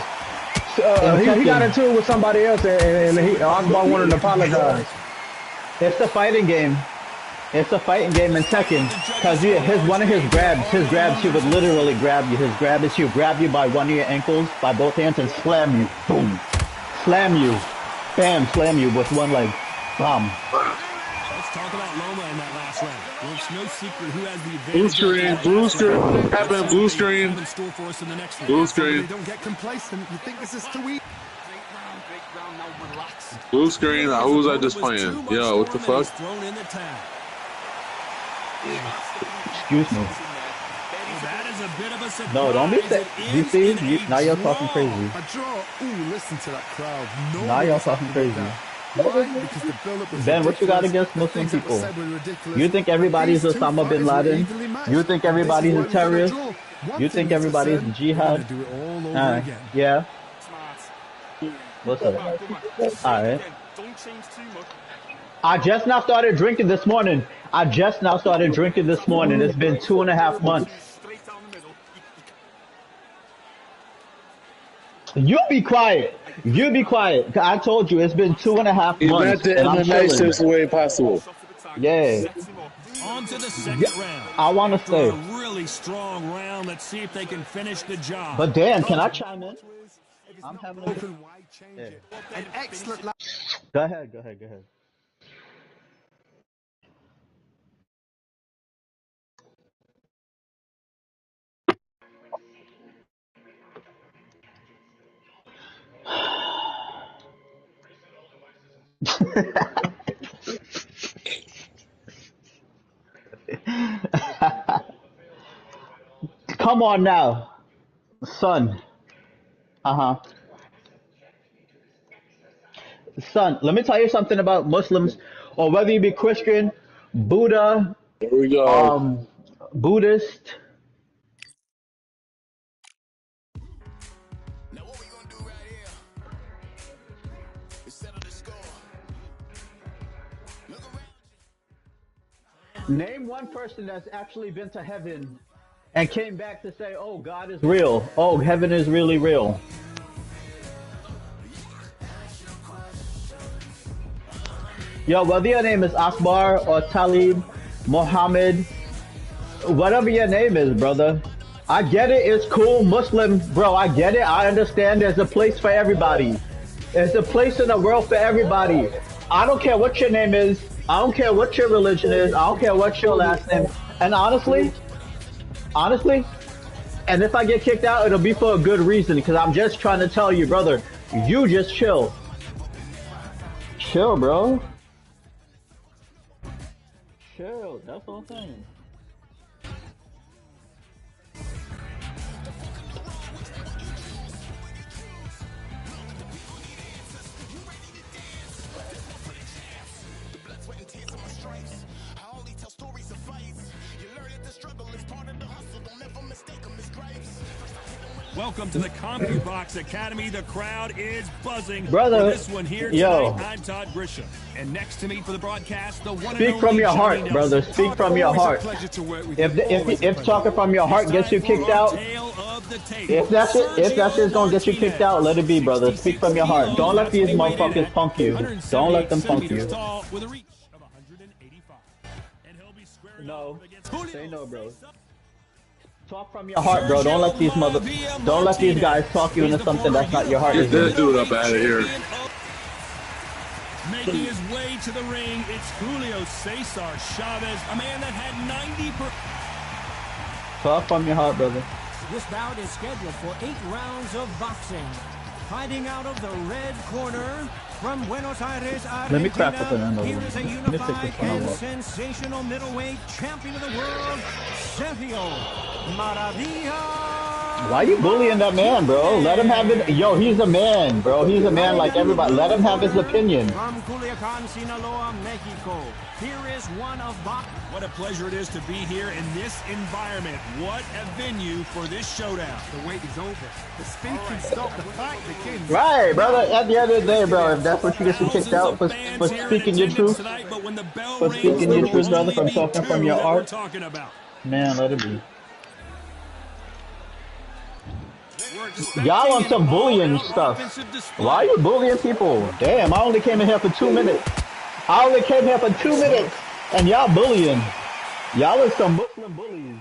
He got into it with somebody else, and Akbar wanted to apologize. It's a fighting game. It's a fighting game in Tekken. Cause one of his grabs, he would literally grab you. His grab is he would grab you by one of your ankles, by both hands, and slam you. Boom. Slam you. Bam, slam you with one leg. Bam. Let's talk about Loma in that last round. Well, it's no secret who has the advantage. Blue screen, blue screen. Happened, blue screen. Blue screen. Don't get complacent. You think this is too easy? Blue screen. Who was I just playing? Yo, what the fuck? Excuse me. No, don't be sick. You see? Now you're talking crazy. A draw. Ooh, listen to that crowd. Now you're talking crazy. Ben, what you got against Muslim people? You think everybody's Osama bin Laden? You think everybody's a terrorist? You think everybody's a jihad? Yeah. What's up? Alright. I just now started drinking this morning. It's been 2.5 months. You be quiet. I told you it's been 2.5 months. In the nicest way possible. Yeah. On to the second round. I want to stay. A really strong round. Let's see if they can finish the job. But Dan, can I chime in? I'm having a good... An excellent... Go ahead. Come on now, son. Son, let me tell you something about Muslims, or whether you be Christian, Buddha, Here we go. Buddhist. Name one person that's actually been to heaven and came back to say, oh, God is real. Oh, heaven is really real. Yo, whether your name is Akbar or Talib, Mohammed, whatever your name is, brother. I get it, it's cool, Muslim, bro, I get it, I understand there's a place for everybody. There's a place in the world for everybody. I don't care what your name is, I don't care what your religion is, I don't care what your last name. And honestly, and if I get kicked out, it'll be for a good reason, because I'm just trying to tell you, brother, you just chill. Chill, bro. Chill, that's what I'm saying. Welcome to the CompuBox Academy. The crowd is buzzing. Brother, for this one here yo. tonight. I'm Todd Grisham. And next to me for the broadcast, the one Speak from your heart, brother. Speak from your heart. If talking from your heart gets you kicked out, if that shit's gonna get you kicked out, let it be, brother. Speak from your heart. Don't let these motherfuckers punk you. Don't let them punk you. No, say no, bro. Talk from your heart, bro. Don't let these guys talk you into something that's not your heart. Get this dude up out of here. Making his way to the ring, it's Julio Cesar Chavez, a man that had 90%. Talk from your heart, brother. This bout is scheduled for 8 rounds of boxing. Fighting out of the red corner from Buenos Aires, Argentina. Let me crack up another Here one. is a Let me unified take this one and out. sensational middleweight champion of the world, Sergio Maravilla. Why you bullying that man, bro? Let him have it. Yo, he's a man, bro. He's a man like everybody. Let him have his opinion. From Culiacan, Sinaloa, Mexico. Here is one of box. What a pleasure it is to be here in this environment. What a venue for this showdown. The wait is over. The speed can stop. The fight begins. Right, brother. At the end of the day, bro, if that's what you get you kicked out for speaking your truth, for speaking your truth, brother, from talking from your heart, man, let it be. Y'all on some bullying stuff. Why are you bullying people? Damn, I only came in here for 2 minutes. I only came here for 2 minutes, and y'all bullying. Y'all are some Muslim bullies.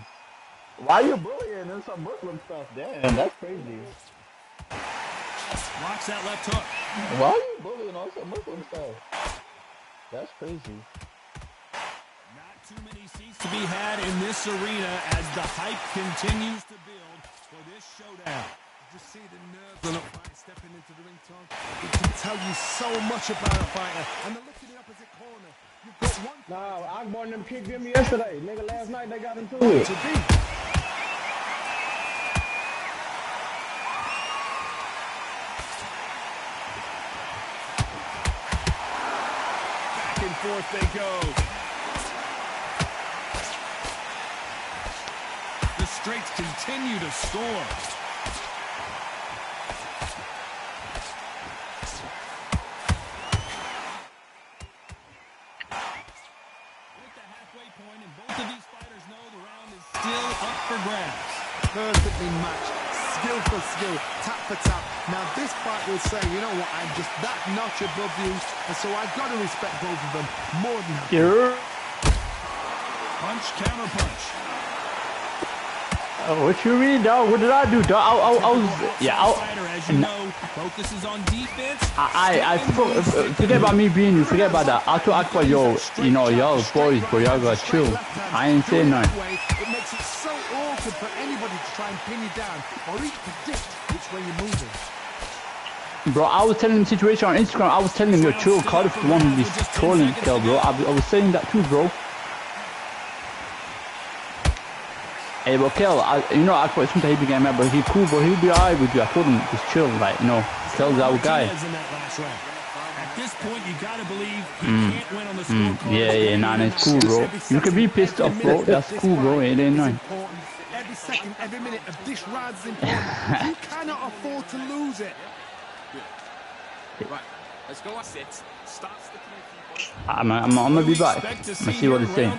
Why you bullying and some Muslim stuff? Damn, that's crazy. Locks that left hook. Why are you bullying on some Muslim stuff? That's crazy. Not too many seats to be had in this arena as the hype continues to build for this showdown. Just see the nerves on a fight stepping into the ring, Tom. It can tell you so much about a fighter. And the look in the opposite corner. You've got one. Nah, Akbar and them kicked him yesterday. Nigga, last night they got into it. To be. Back and forth they go. The straights continue to score. Perfectly matched, skill for skill, tap for tap. Now this fight will say, you know what, I'm just that notch above you, and so I've got to respect both of them more than that. Punch, counter punch. What you mean, dog? What did I do, dog? I was, yeah, As you know, focuses on defense. forget about me being you. Forget about that. I told Akbar, yo, you know, y'all boys, bro, y'all gotta chill. I ain't saying nothing. It makes it so awkward for anybody to try and pin you down or even predict which way you're moving. Bro, I was telling him the situation on Instagram. I was telling him, yo, chill. Cardiff the one who be trolling, bro. I was saying that too, bro. Hey, but Kel, you know, Akbar, sometimes he be getting mad, but he cool, bro. He'll be alright with you. I told him, just chill, like, you know, Kel's our guy. At this point, you gotta believe he can't win on the scorecard. Yeah, nah, it's cool, bro. You can be pissed off, bro. That's cool, bro. It ain't nothing. Every second, every minute of this round is important. You cannot afford to lose it. Right, let's go on 6. Start sticking in people. I'm gonna be back. Let's see what it's saying.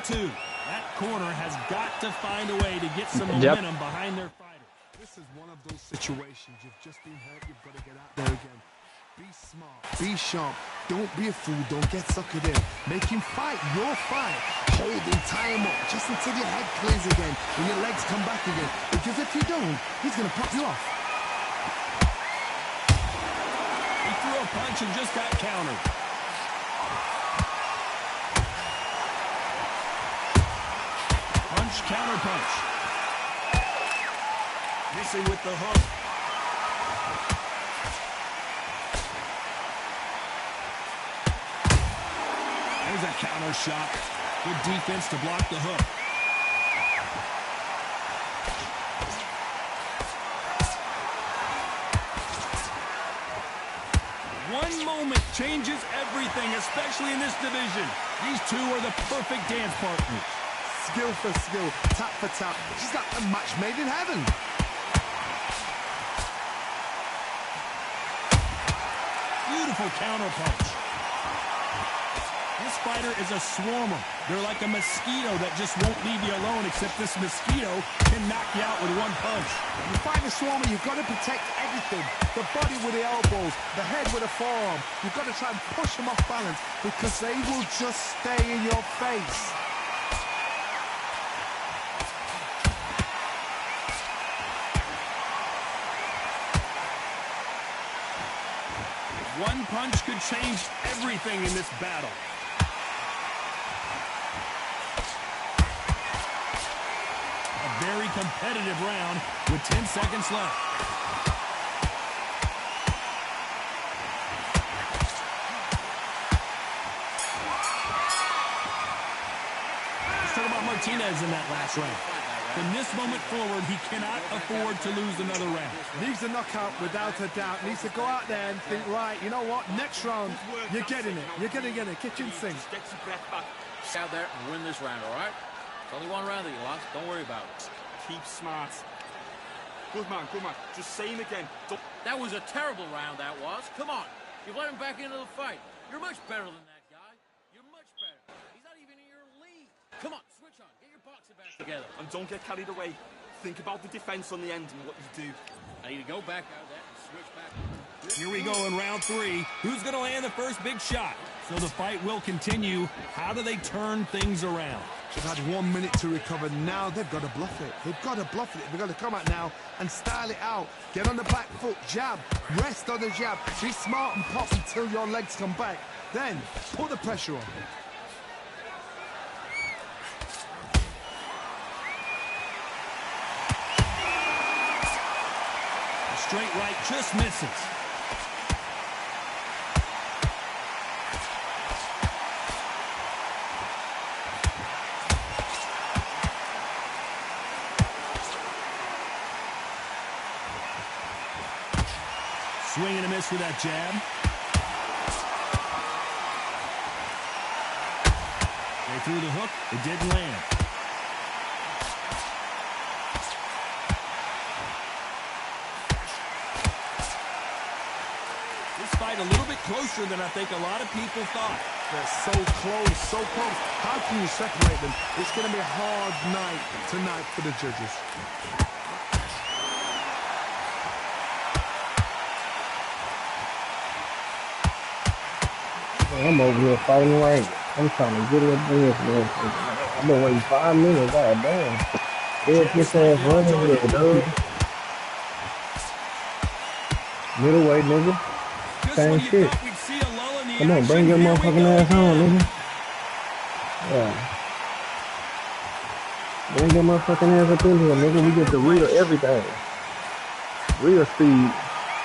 That corner has got to find a way to get some momentum behind their fighter. This is one of those situations. You've just been hurt. You've got to get out there again. Be smart. Be sharp. Don't be a fool. Don't get suckered in. Make him fight your fight. Hold him, tie him up just until your head clears again and your legs come back again. Because if you don't, he's going to pop you off. He threw a punch and just got countered. Punch, counter punch. Missing with the hook. There's a counter shot. Good defense to block the hook. One moment changes everything, especially in this division. These two are the perfect dance partners. Skill for skill, tap for tap. She's got a match made in heaven. Beautiful counterpunch. This fighter is a swarmer. They're like a mosquito that just won't leave you alone, except this mosquito can knock you out with one punch. You fight a swarmer, you've got to protect everything. The body with the elbows, the head with a forearm. You've got to try and push them off balance because they will just stay in your face. One punch could change everything in this battle. A very competitive round with 10 seconds left. Let's talk about Martinez in that last round. From this moment forward, he cannot afford to lose another round. Needs a knockout without a doubt. Needs to go out there and think, right, you know what? Next round, you're getting it. You're going to get it. Kitchen sink. Get your breath back. Out there and win this round, all right? It's only one round that you lost. Don't worry about it. Keep smart. Good man, good man. Just say him again. That was a terrible round, that was. Come on. You've let him back into the fight. You're much better than that guy. You're much better. He's not even in your league. Come on, switch on. Get your boxing back together. And don't get carried away. Think about the defense on the end and what you do. I need to go back out there and switch back. Here we go in round 3. Who's going to land the first big shot? So the fight will continue. How do they turn things around? They've had 1 minute to recover. Now they've got to bluff it. They've got to bluff it. They've got to come out now and style it out. Get on the back foot, jab, rest on the jab. Be smart and pop until your legs come back. Then put the pressure on. A straight right just misses. Swing and a miss with that jab. They threw the hook. It didn't land. This fight a little bit closer than I think a lot of people thought. They're so close, so close. How can you separate them? It's going to be a hard night tonight for the judges. I'm over here fighting right. I'm trying to get up there. I've been waiting 5 minutes. God damn. Dead this ass running with it, dude. Middleweight, nigga. Same shit. Come on, bring your motherfucking ass on, nigga. Yeah. Bring your motherfucking ass up in here, nigga. We get the real everything. Real speed.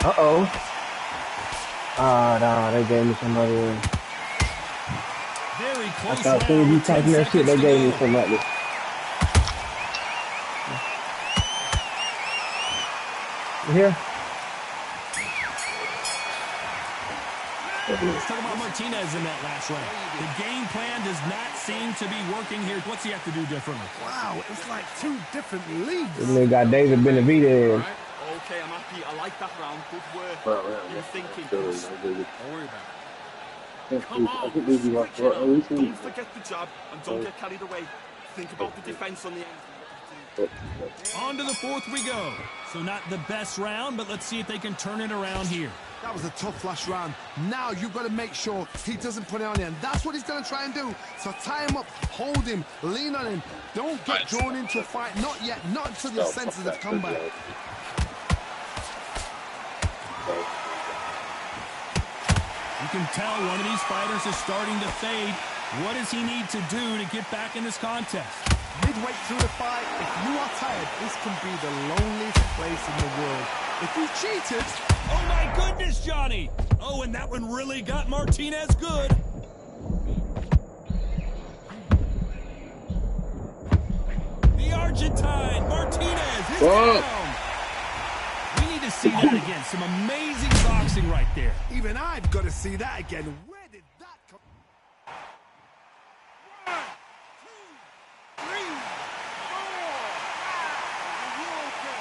Uh-oh. Ah, nah, they gave me somebody else. Very close. I thought as soon as you typing that shit, they gave me somebody. Here. Let's talk about Martinez in that last round. The game plan does not seem to be working here. What's he have to do differently? Wow, it's like 2 different leagues. This nigga got David Benavidez. Okay, I'm happy. I like that round. Good work. You're thinking. Don't worry about it. Come on. Don't forget the jab and don't get carried away. Think about the defense on the end. On to the 4th we go. So not the best round, but let's see if they can turn it around here. That was a tough last round. Now you've got to make sure he doesn't put it on you. And that's what he's going to try and do. So tie him up, hold him, lean on him. Don't get drawn into a fight. Not yet. Not until your senses have come back. You can tell one of these fighters is starting to fade. What does he need to do to get back in this contest? Midway through the fight, if you are tired, this can be the loneliest place in the world. If you cheated... Oh my goodness, Johnny! Oh, and that one really got Martinez good. The Argentine, Martinez, is down. We need to see that again. Some amazing boxing right there. Even I've got to see that again. Where did that come from? 1, 2, 3, 4, 5. Are you okay?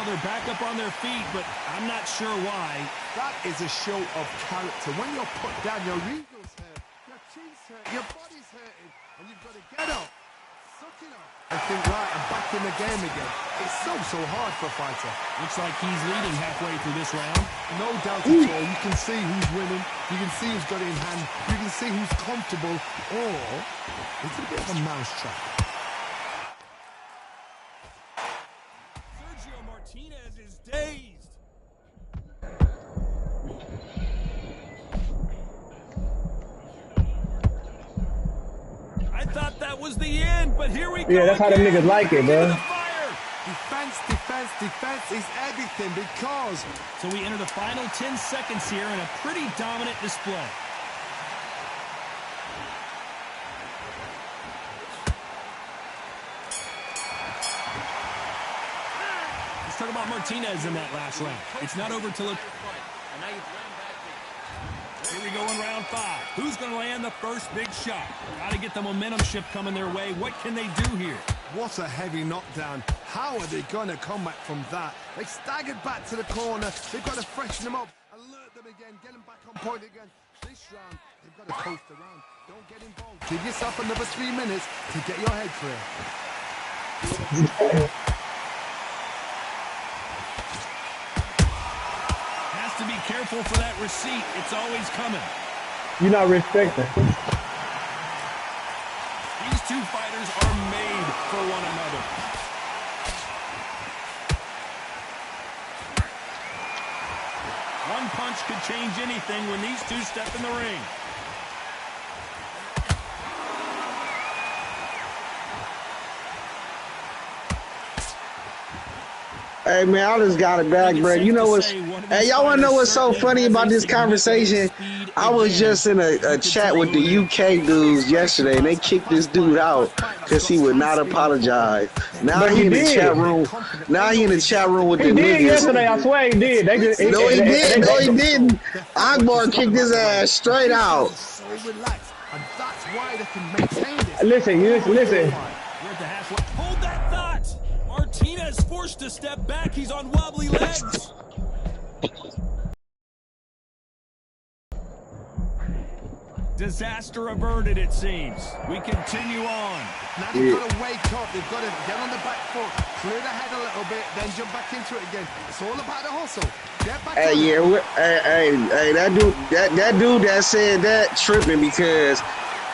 they're back up on their feet, but I'm not sure why. That is a show of character. When you're put down, your ego's hurt, your chin's hurt, your body's hurting, and you've got to get up, suck it up, and think, right, I'm back in the game again. It's so hard for a fighter. Looks like he's leading halfway through this round. No doubt at all. You can see who's winning. You can see who's got it in hand. You can see who's comfortable. Or it's a bit of a mousetrap. Sergio Martinez is dazed. I thought that was the end, but here we go. Yeah, that's how them niggas like it, bro. Defense is everything because... So we enter the final 10 seconds here in a pretty dominant display. Let's talk about Martinez in that last round. It's not over till it... Here we go in round 5. Who's going to land the first big shot? Got to get the momentum shift coming their way. What can they do here? What a heavy knockdown. How are they going to come back from that? They staggered back to the corner. They've got to freshen them up, alert them again, get them back on point again. This round, they've got to coast around. Don't get involved. Give yourself another 3 minutes to get your head clear. Has to be careful for that receipt. It's always coming. You're not respecting. These two fighters are made for one another. One punch could change anything when these two step in the ring. Hey man, I just got it back, bro. You know what's? Hey, y'all wanna know what's so funny about this conversation? I was just in a chat with the UK dudes yesterday, and they kicked this dude out because he would not apologize. Now he in the chat room. Now he in the chat room with the niggas. He did yesterday. I swear he did. They just, no, he didn't. No, he didn't. Akbar kicked his ass straight out. So relaxed, and that's why they can maintain this. Listen. Hold that thought. Martinez forced to step back. He's on wobbly legs. Disaster averted, it seems. We continue on. Now they've got to wake up. They've got to get on the back foot, clear the head a little bit, then jump back into it again. It's all about the hustle. Get back. Hey, yeah, hey, that dude that said that tripping because.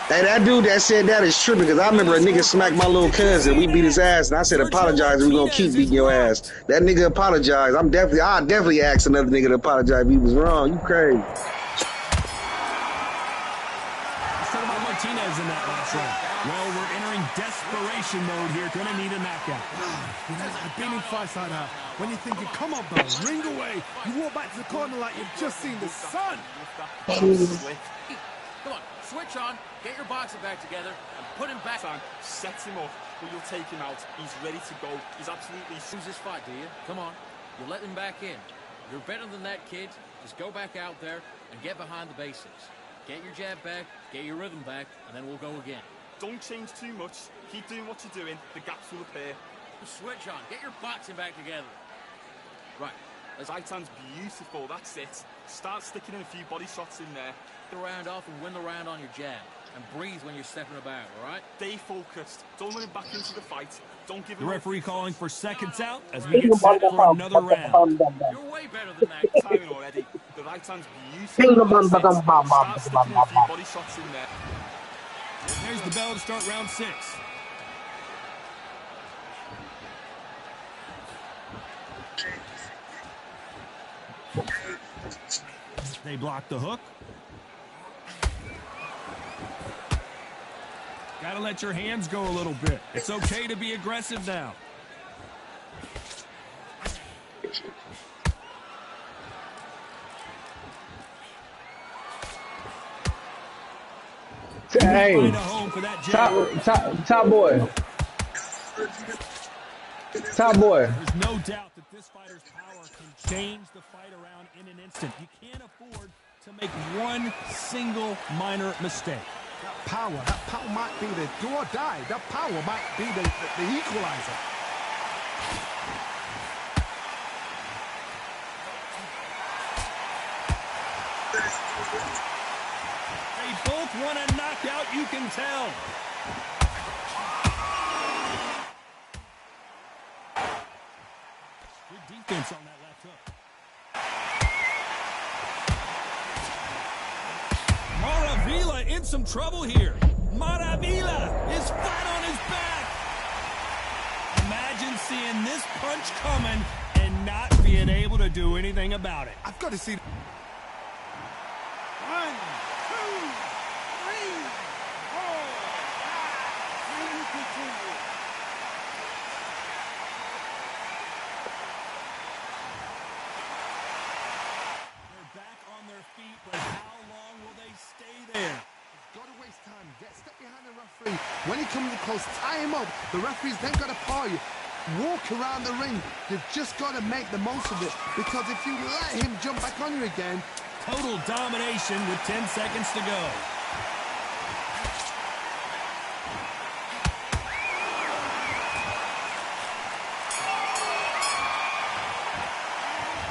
Hey, that dude that said that is tripping because I remember a nigga smacked my little cousin. We beat his ass, and I said, apologize, we're going to keep beating your ass. That nigga apologized. I'll definitely ask another nigga to apologize if he was wrong. You crazy. Let's talk about Martinez in that last round. Well, we're entering desperation mode here. Going to need a knockout. You know, I've been in fights like that. When you're thinking, come on, bro, ring away. You walk back to the corner like you've just seen the sun. Come on, switch on. Get your boxing back together and put him back. Set him up, or you'll take him out. He's ready to go. He's absolutely... Lose this fight, do you? Come on. You're letting him back in. You're better than that, kid. Just go back out there and get behind the basics. Get your jab back, get your rhythm back, and then we'll go again. Don't change too much. Keep doing what you're doing. The gaps will appear. Switch on. Get your boxing back together. Right. His right hand's beautiful. That's it. Start sticking in a few body shots in there. The round off and win the round on your jab. And breathe when you're stepping about, all right? Stay focused. Don't let him back into the fight. Don't give The him... referee calling for seconds out as we get set for another round. You're way better than that. Timing already. The right hand's beautiful. Start sticking a few body shots in there. There's the bell to start round 6. They block the hook. Gotta let your hands go a little bit. It's okay to be aggressive now. Hey, top boy. Top boy. There's no doubt that this fighter's power can change the fight around in an instant. You can't afford to make one single minor mistake. That power might be the do or die. That power might be the equalizer. want a knockout, you can tell. Good defense on that left hook. Maravilla in some trouble here. Maravilla is flat on his back. Imagine seeing this punch coming and not being able to do anything about it. I've got to see. 1, 2, 3, 4, 5, and you continue. They're back on their feet, but how long will they stay there? Got to waste time. Step behind the referee. When he comes close, tie him up. The referee's then got to paw you. Walk around the ring. You've just got to make the most of it, because if you let him jump back on you again. Total domination with 10 seconds to go.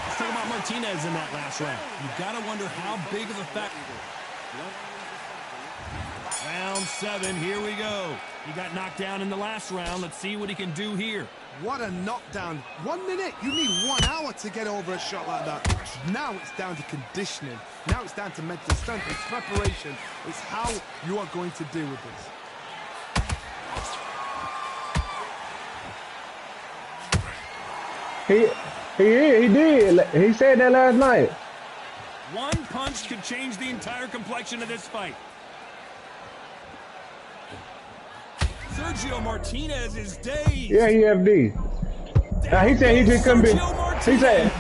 Let's talk about Martinez in that last round. You've got to wonder how big of a factor. Round 7, here we go. He got knocked down in the last round. Let's see what he can do here. What a knockdown. 1 minute. You need 1 hour to get over a shot like that. Now it's down to conditioning. Now it's down to mental strength. It's preparation. It's how you are going to deal with He this. did. He said that last night. One punch could change the entire complexion of this fight. Sergio Martinez is dazed. Yeah, he FD. Now he said he just couldn't be. He said.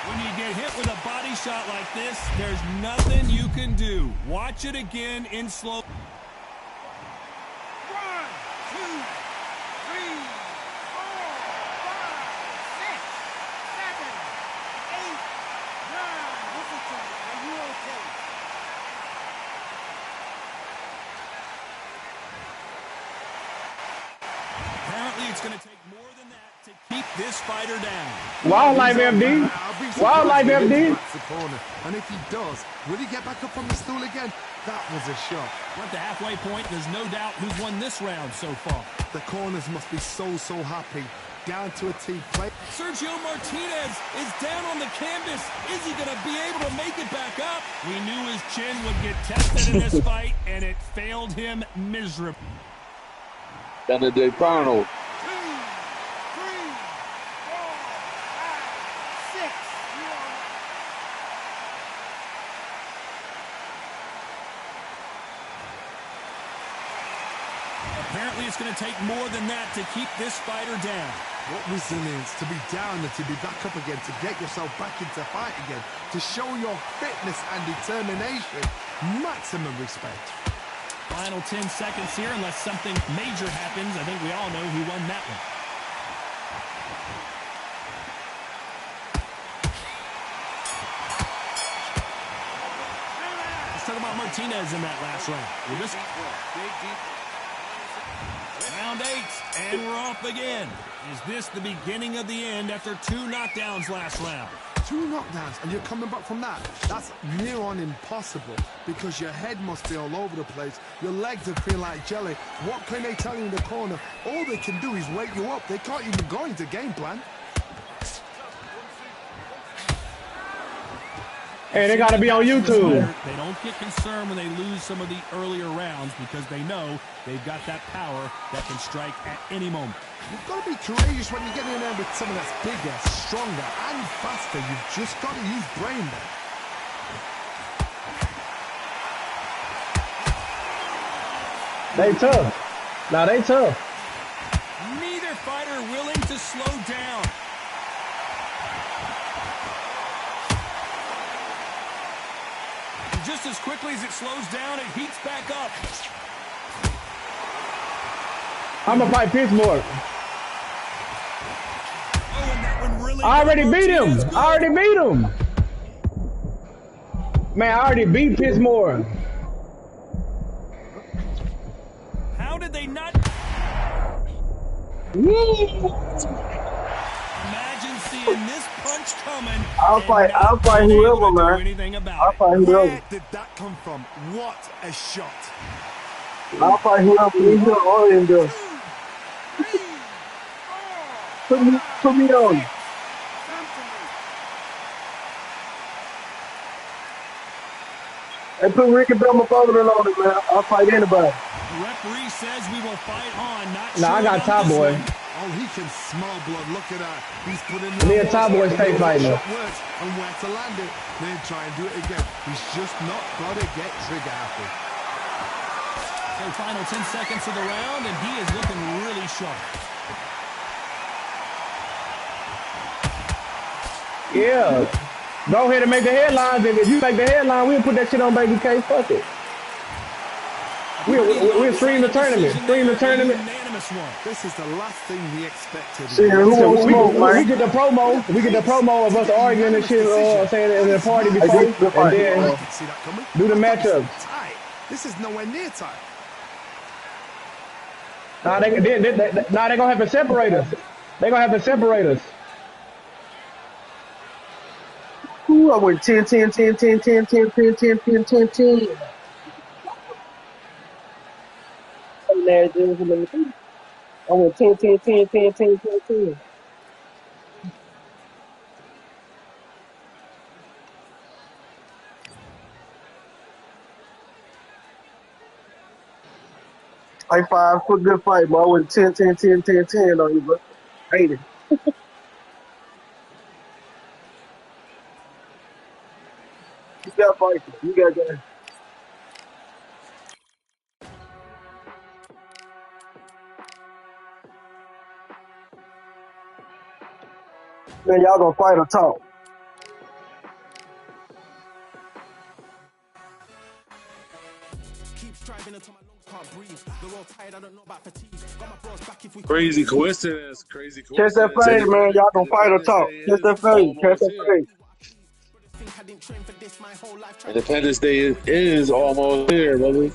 When you get hit with a body shot like this, there's nothing you can do. Watch it again in slow. 1, 2, 3, 4, 5, 6, 7, 8, 9. Listen to me. Are you okay? Apparently, it's going to take more than that to keep this fighter down. Wildlife MD. Wildlife MD. And if he does, will he get back up on the stool again? That was a shot. We're at the halfway point. There's no doubt who's won this round so far. The corners must be so happy. Down to a T play. Sergio Martinez is down on the canvas. Is he going to be able to make it back up? We knew his chin would get tested in this fight, and it failed him miserably. Saturday final. 2, 3, 4, 5, 6. Apparently, it's going to take more than that to keep this fighter down. What resilience to be down and to be back up again, to get yourself back into fight again, to show your fitness and determination. Maximum respect. Final 10 seconds here, unless something major happens. I think we all know who won that one. Let's talk about Martinez in that last round. Round 8, and we're off again. Is this the beginning of the end after 2 knockdowns last round? 2 knockdowns, and you're coming back from that. That's near on impossible, because your head must be all over the place. Your legs are feeling like jelly. What can they tell you in the corner? All they can do is wake you up. They can't even go into game plan. Hey, they got to be on YouTube. They don't get concerned when they lose some of the earlier rounds, because they know they've got that power that can strike at any moment. You've got to be courageous when you get in there with someone that's bigger, stronger, and faster. You've just got to use brain there. They tough. Now they tough. Neither fighter willing to slow down. Just as quickly as it slows down, it heats back up. I'm going to fight Pittsburgh. Oh, and that one really I already beat him. Man, I already beat Pittsburgh. How did they not? Imagine seeing this punch punch coming. I'll fight whoever, man. I'll fight whoever. Where did that come from? What a shot. I'll fight whoever. Leave your all in there. Put me on. And put Ricky Belmont on it, man. I'll fight anybody. The referee says we will fight on. Not Nah, sure I got about Top this Boy. one. Oh, he can smell blood. Look at that. He's putting Me and Top Boy stay fighting. words and where to land it. Then try and do it again. He's just not got to get trigger happy. So final 10 seconds of the round, and he is looking really sharp. Yeah. Go ahead and make the headlines. And if you make the headline, we'll put that shit on Baby K. Fuck it. We'll stream the tournament. This is the last thing we expected. See, who wants smoke, man? We get the promo of us arguing and shit, saying in the party before, and then do the matchup. This is nowhere near tight. Nah, they gonna have to separate us. They gonna have to separate us. Ooh, I went 10, 10, 10, 10, 10, 10, 10, 10, 10, 10, 10. I went 10, 10, 10, 10, 10, 10, 10. High five for a good fight, bro. I went 10, 10, 10, 10, 10 on you, bro. Hate it. You got fight. You got that. Man, y'all gonna fight or talk? Crazy coincidence. Crazy Catch that coincidence. fade, man. Y'all gonna fight or talk? Catch that fade. Catch that fade. Independence Day is almost here, brother.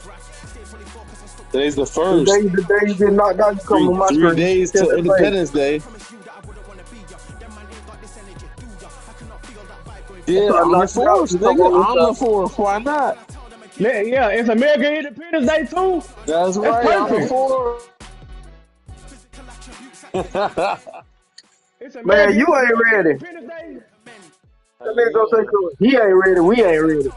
Today's the first. The day you get knocked out, you come on my screen. 3 days Catch till that Independence Day. Yeah, I'm the fourth, nigga. I'm the fourth. Why not? Yeah, it's American Independence Day too. That's right. I'm the fourth. Man, you ain't ready. That nigga gonna say cool. He ain't ready. We ain't ready.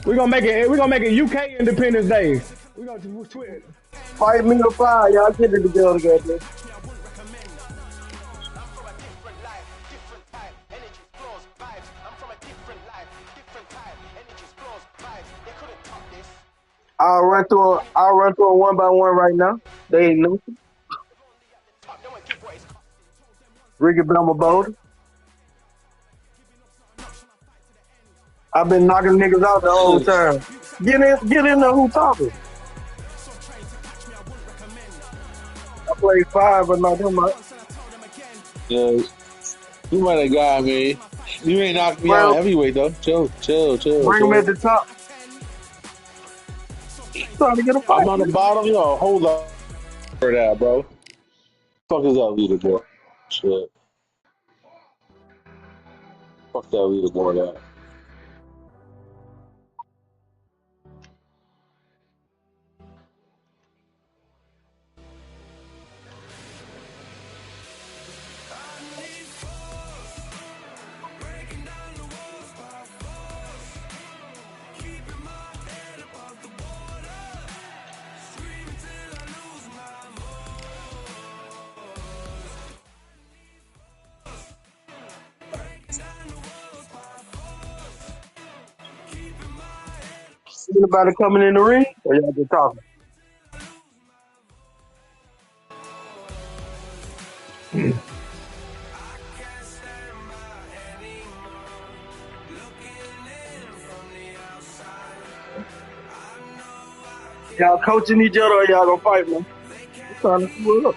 We're gonna make it UK Independence Day. We gonna twist. Fight me or fire. Y'all get it together, goddamn. I'll run through a one by one right now. They ain't new. Ricky Belmont Boulder. I've been knocking niggas out the whole time. Get in there who talking. I played 5 but not him out. Yeah, you might have got me. You ain't knocked me out heavyweight though. Chill. Bring him at the top. Trying to get a fight. I'm on the bottom, yo. Hold up for that, bro. Fuck is that leaderboard? Shit. Fuck that leaderboard out. Anybody coming in the ring? Or y'all just talking? Y'all coaching each other or y'all gonna fight, man? I'm trying to see what up.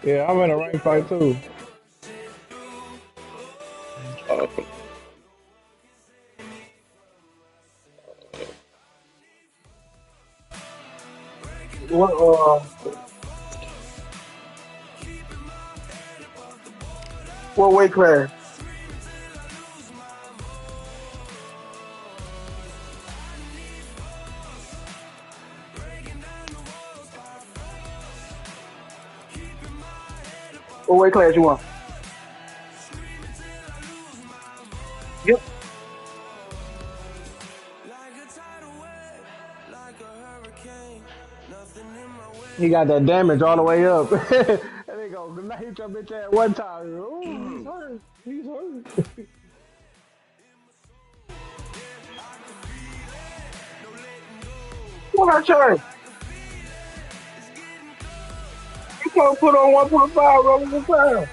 Yeah, I'm in a rank fight too. What what weight class? What weight class you want? Yep. He got that damage all the way up. There they go. Good night, your bitch ass one time. Ooh, he's hurt. He's hurt. What I charge? You can't put on 1.5 rolling the time.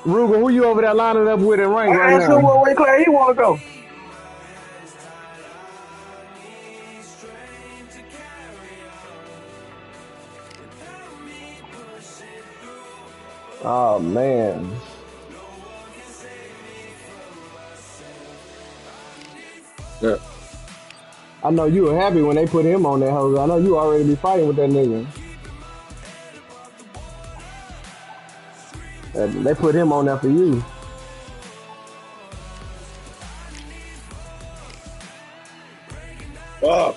Ruger, who you over there lining up with in rank I right asked him now? what weight class he want to go. Oh man. Yeah. I know you were happy when they put him on that hoe. I know you already be fighting with that nigga. They put him on there for you. Fuck.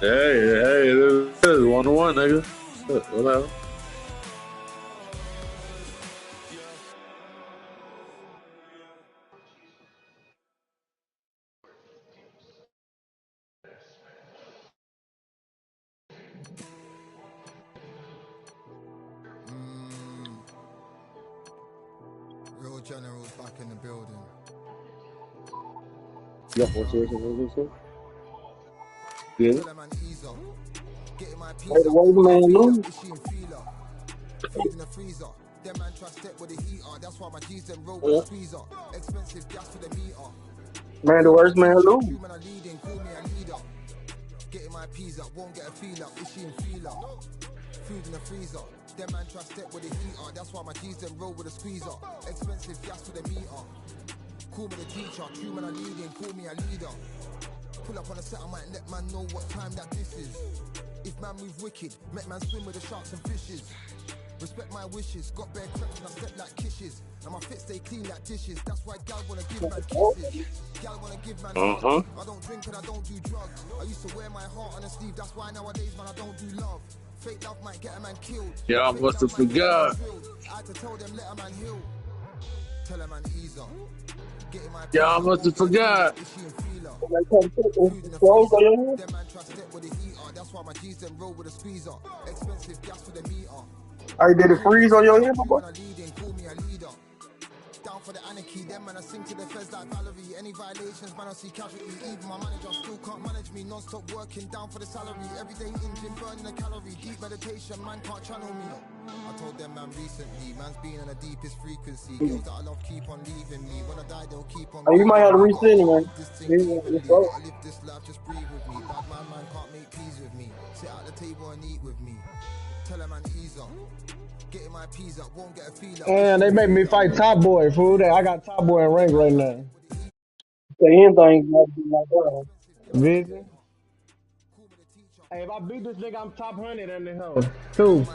Hey, it is 1-1, nigga. Whatever. Real generals back in the building. Yeah, what's this? Yeah. Tell them man ease up. Getting my piece Hey, the up. weight man lose. Is she in feeler? Food in the freezer. Them man try step with the heater. That's why my G's them roll with the squeezer. Expensive gas for the meter. Man, the worst man lose. Human are leading, call me a leader. Getting my peas up, won't get a feel up. Is she in feeler? Food in the freezer. Them man try step with the heater. That's why my G's them roll with a squeezer. Expensive gas for the meter. Call me the teacher. True man are leading, call me a leader. Pull up on a set, I might let man know what time that this is. If man move wicked, make man swim with the sharks and fishes. Respect my wishes, got bare crepes and I step like kisses. And my fit stay clean like dishes, that's why gal wanna give man kisses. Gal wanna give man hugs. I don't drink and I don't do drugs. I used to wear my heart on a sleeve, that's why nowadays man I don't do love. Fake love might get a man killed. Yeah, I must have forgot. I had to tell them let a man heal. Tell a man ease up. Yeah, I must have forgot. I did it freeze on your hip, boy. Down for the anarchy, them man I sing to the feds like Valerie. Any violations, man I see casualty. Even my manager still can't manage me. Non-stop working down for the salary. Everyday engine burning a calorie. Deep meditation, man can't channel me. I told them man recently, man's been on the deepest frequency. Girls that I love keep on leaving me. When I die, they'll keep on. You might have to resend it, man. Gotta live this life, just breathe with me. Bad man can't make peace with me. Sit at the table and eat with me. Tell a man ease up. Getting my peas up, won't get a feel up. And they make me fight Top Boy, fool. I got Top Boy in rank right now. Say anything might be like that. Vision. Hey, if I beat this nigga, I'm top 100 in the hell. Two.